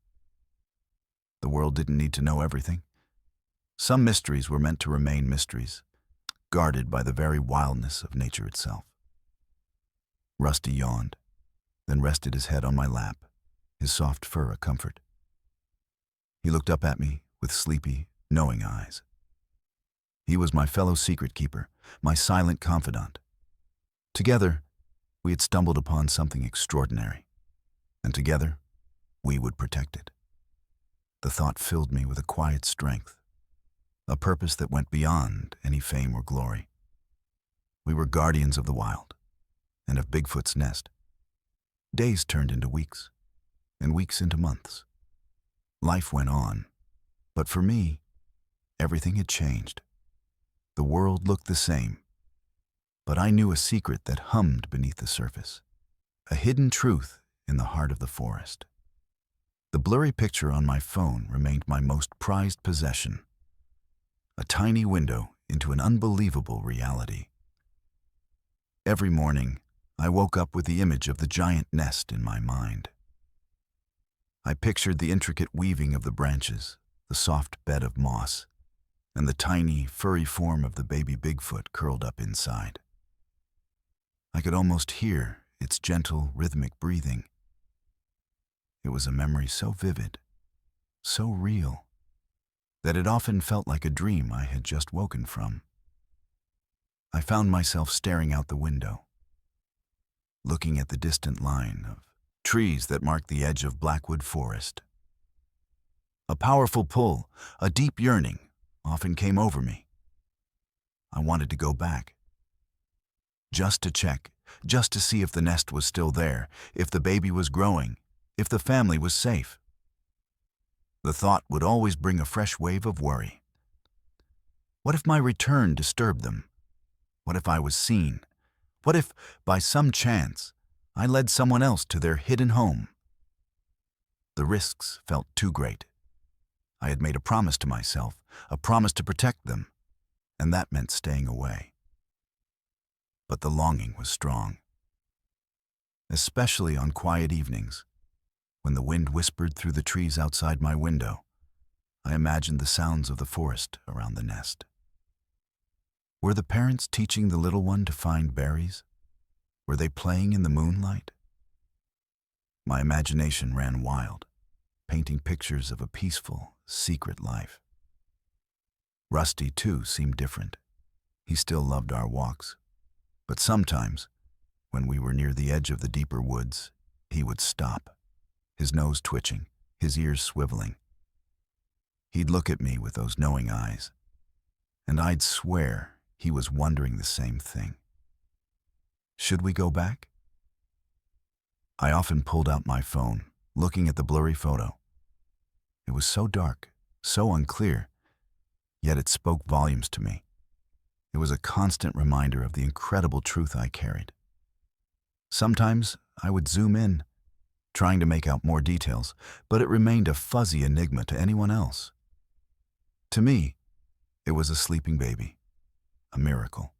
The world didn't need to know everything. Some mysteries were meant to remain mysteries, guarded by the very wildness of nature itself. Rusty yawned, then rested his head on my lap, his soft fur a comfort. He looked up at me with sleepy, knowing eyes. He was my fellow secret keeper, my silent confidant. Together, we had stumbled upon something extraordinary, and together, we would protect it. The thought filled me with a quiet strength, a purpose that went beyond any fame or glory. We were guardians of the wild, and of Bigfoot's nest. Days turned into weeks, and weeks into months. Life went on, but for me, everything had changed. The world looked the same, but I knew a secret that hummed beneath the surface, a hidden truth in the heart of the forest. The blurry picture on my phone remained my most prized possession, a tiny window into an unbelievable reality. Every morning, I woke up with the image of the giant nest in my mind. I pictured the intricate weaving of the branches, the soft bed of moss, and the tiny, furry form of the baby Bigfoot curled up inside. I could almost hear its gentle, rhythmic breathing. It was a memory so vivid, so real, that it often felt like a dream I had just woken from. I found myself staring out the window, looking at the distant line of trees that marked the edge of Blackwood Forest. A powerful pull, a deep yearning, often came over me. I wanted to go back, just to check, just to see if the nest was still there, if the baby was growing, if the family was safe. The thought would always bring a fresh wave of worry. What if my return disturbed them? What if I was seen? What if, by some chance, I led someone else to their hidden home? The risks felt too great. I had made a promise to myself, a promise to protect them, and that meant staying away. But the longing was strong, especially on quiet evenings, when the wind whispered through the trees outside my window, I imagined the sounds of the forest around the nest. Were the parents teaching the little one to find berries? Were they playing in the moonlight? My imagination ran wild, painting pictures of a peaceful, secret life. Rusty, too, seemed different. He still loved our walks, but sometimes, when we were near the edge of the deeper woods, he would stop, his nose twitching, his ears swiveling. He'd look at me with those knowing eyes, and I'd swear he was wondering the same thing. Should we go back? I often pulled out my phone, looking at the blurry photo. It was so dark, so unclear, yet it spoke volumes to me. It was a constant reminder of the incredible truth I carried. Sometimes I would zoom in, trying to make out more details, but it remained a fuzzy enigma to anyone else. To me, it was a sleeping baby, a miracle.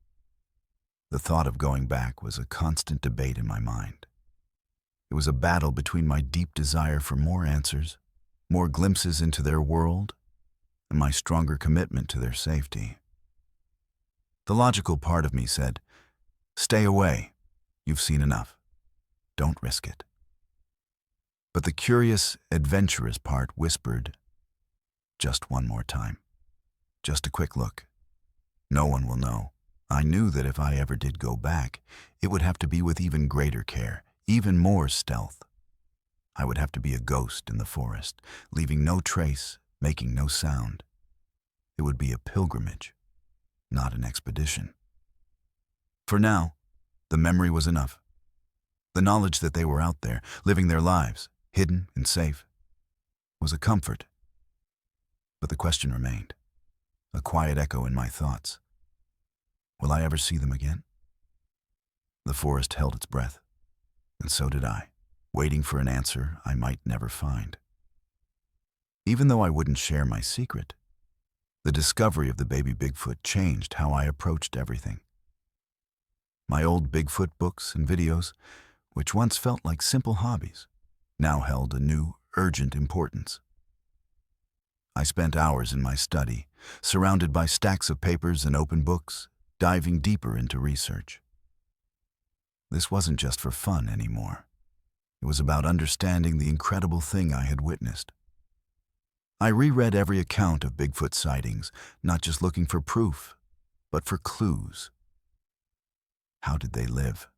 The thought of going back was a constant debate in my mind. It was a battle between my deep desire for more answers, more glimpses into their world, and my stronger commitment to their safety. The logical part of me said, "Stay away. You've seen enough. Don't risk it." But the curious, adventurous part whispered, "Just one more time. Just a quick look. No one will know." I knew that if I ever did go back, it would have to be with even greater care, even more stealth. I would have to be a ghost in the forest, leaving no trace, making no sound. It would be a pilgrimage, not an expedition. For now, the memory was enough. The knowledge that they were out there, living their lives, hidden and safe, was a comfort. But the question remained, a quiet echo in my thoughts. Will I ever see them again? The forest held its breath, and so did I, waiting for an answer I might never find. Even though I wouldn't share my secret, the discovery of the baby Bigfoot changed how I approached everything. My old Bigfoot books and videos, which once felt like simple hobbies, now held a new, urgent importance. I spent hours in my study, surrounded by stacks of papers and open books, diving deeper into research. This wasn't just for fun anymore. It was about understanding the incredible thing I had witnessed. I reread every account of Bigfoot sightings, not just looking for proof, but for clues. How did they live?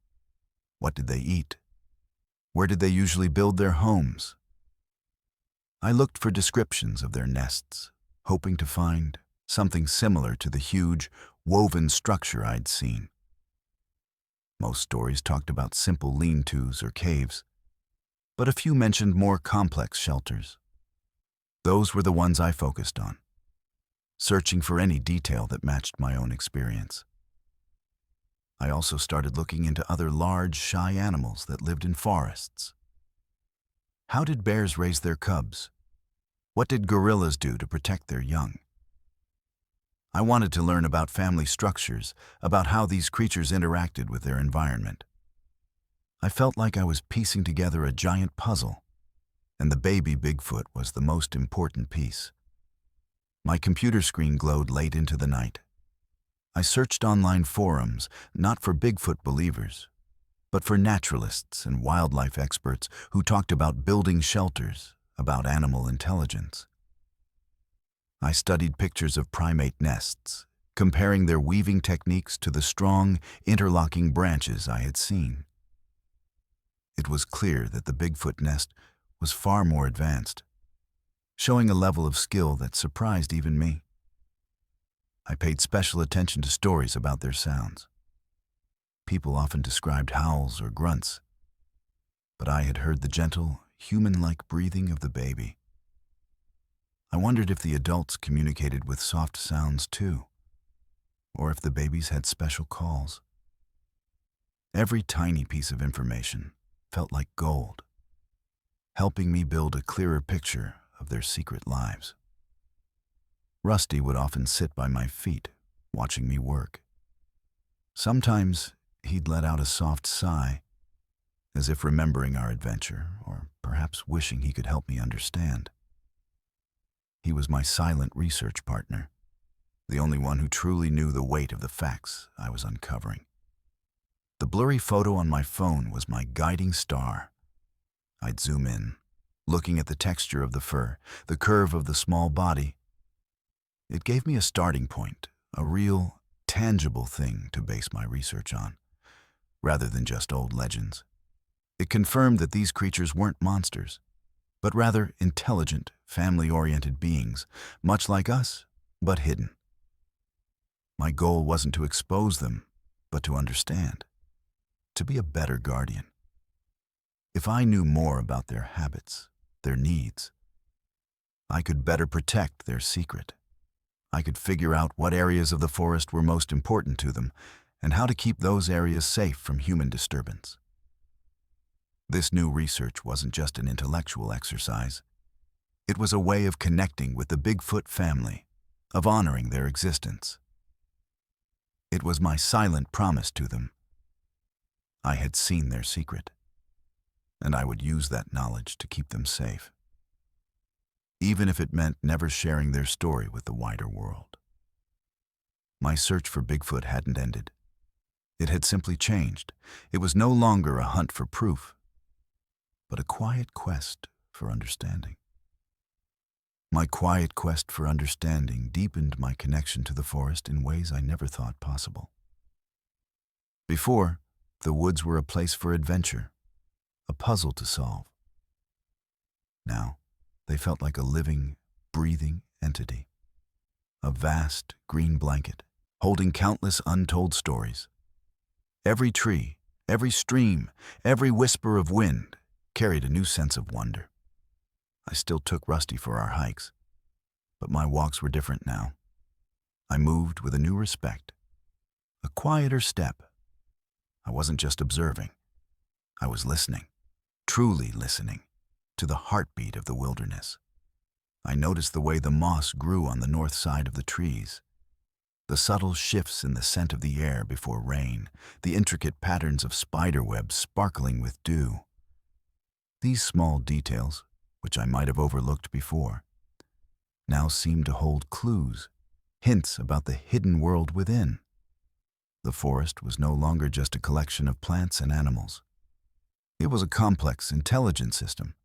What did they eat? Where did they usually build their homes? I looked for descriptions of their nests, hoping to find something similar to the huge, woven structure I'd seen. Most stories talked about simple lean-tos or caves, but a few mentioned more complex shelters. Those were the ones I focused on, searching for any detail that matched my own experience. I also started looking into other large, shy animals that lived in forests. How did bears raise their cubs? What did gorillas do to protect their young? I wanted to learn about family structures, about how these creatures interacted with their environment. I felt like I was piecing together a giant puzzle, and the baby Bigfoot was the most important piece. My computer screen glowed late into the night. I searched online forums, not for Bigfoot believers, but for naturalists and wildlife experts who talked about building shelters, about animal intelligence. I studied pictures of primate nests, comparing their weaving techniques to the strong, interlocking branches I had seen. It was clear that the Bigfoot nest was far more advanced, showing a level of skill that surprised even me. I paid special attention to stories about their sounds. People often described howls or grunts, but I had heard the gentle, human-like breathing of the baby. I wondered if the adults communicated with soft sounds too, or if the babies had special calls. Every tiny piece of information felt like gold, helping me build a clearer picture of their secret lives. Rusty would often sit by my feet, watching me work. Sometimes he'd let out a soft sigh, as if remembering our adventure, or perhaps wishing he could help me understand. He was my silent research partner, the only one who truly knew the weight of the facts I was uncovering. The blurry photo on my phone was my guiding star. I'd zoom in, looking at the texture of the fur, the curve of the small body. It gave me a starting point, a real, tangible thing to base my research on, rather than just old legends. It confirmed that these creatures weren't monsters, but rather intelligent, family-oriented beings, much like us, but hidden. My goal wasn't to expose them, but to understand, to be a better guardian. If I knew more about their habits, their needs, I could better protect their secret. I could figure out what areas of the forest were most important to them and how to keep those areas safe from human disturbance. This new research wasn't just an intellectual exercise. It was a way of connecting with the Bigfoot family, of honoring their existence. It was my silent promise to them. I had seen their secret, and I would use that knowledge to keep them safe, even if it meant never sharing their story with the wider world. My search for Bigfoot hadn't ended. It had simply changed. It was no longer a hunt for proof, but a quiet quest for understanding. My quiet quest for understanding deepened my connection to the forest in ways I never thought possible. Before, the woods were a place for adventure, a puzzle to solve. Now, they felt like a living, breathing entity, a vast green blanket holding countless untold stories. Every tree, every stream, every whisper of wind carried a new sense of wonder. I still took Rusty for our hikes, but my walks were different now. I moved with a new respect, a quieter step. I wasn't just observing. I was listening, truly listening, to the heartbeat of the wilderness. I noticed the way the moss grew on the north side of the trees, the subtle shifts in the scent of the air before rain, the intricate patterns of spider webs sparkling with dew. These small details, which I might have overlooked before, now seemed to hold clues, hints about the hidden world within. The forest was no longer just a collection of plants and animals. It was a complex, intelligent system,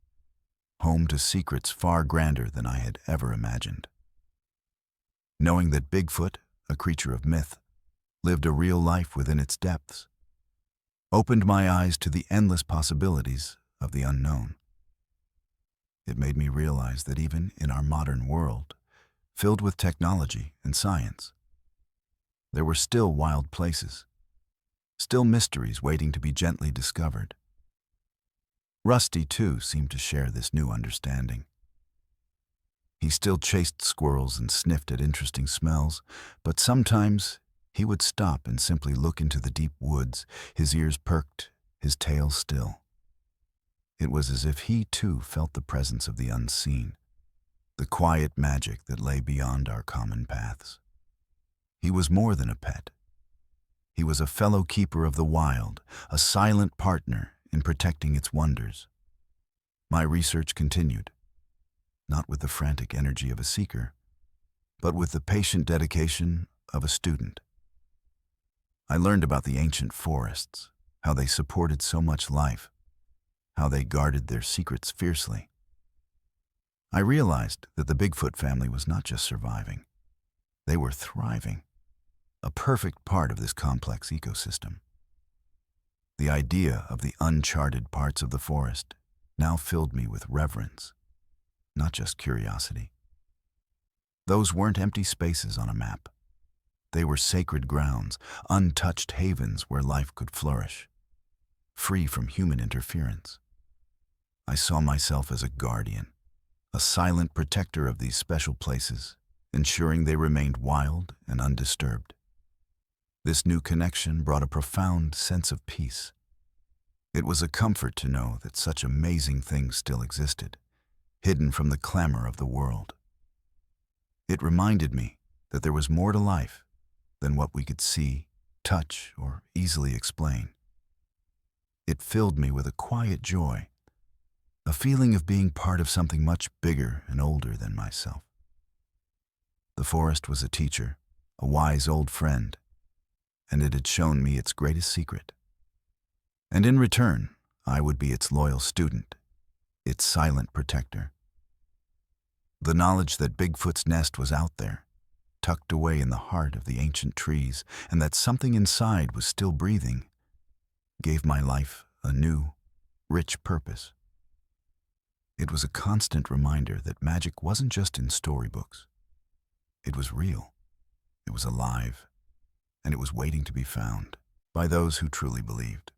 home to secrets far grander than I had ever imagined. Knowing that Bigfoot, a creature of myth, lived a real life within its depths, opened my eyes to the endless possibilities of the unknown. It made me realize that even in our modern world, filled with technology and science, there were still wild places, still mysteries waiting to be gently discovered. Rusty, too, seemed to share this new understanding. He still chased squirrels and sniffed at interesting smells, but sometimes he would stop and simply look into the deep woods, his ears perked, his tail still. It was as if he, too, felt the presence of the unseen, the quiet magic that lay beyond our common paths. He was more than a pet. He was a fellow keeper of the wild, a silent partner in protecting its wonders. My research continued, not with the frantic energy of a seeker, but with the patient dedication of a student. I learned about the ancient forests, how they supported so much life, how they guarded their secrets fiercely. I realized that the Bigfoot family was not just surviving, they were thriving, a perfect part of this complex ecosystem. The idea of the uncharted parts of the forest now filled me with reverence, not just curiosity. Those weren't empty spaces on a map. They were sacred grounds, untouched havens where life could flourish, free from human interference. I saw myself as a guardian, a silent protector of these special places, ensuring they remained wild and undisturbed. This new connection brought a profound sense of peace. It was a comfort to know that such amazing things still existed, hidden from the clamor of the world. It reminded me that there was more to life than what we could see, touch, or easily explain. It filled me with a quiet joy, a feeling of being part of something much bigger and older than myself. The forest was a teacher, a wise old friend, and it had shown me its greatest secret. And in return, I would be its loyal student, its silent protector. The knowledge that Bigfoot's nest was out there, tucked away in the heart of the ancient trees, and that something inside was still breathing, gave my life a new, rich purpose. It was a constant reminder that magic wasn't just in storybooks. It was real, it was alive, and it was waiting to be found by those who truly believed.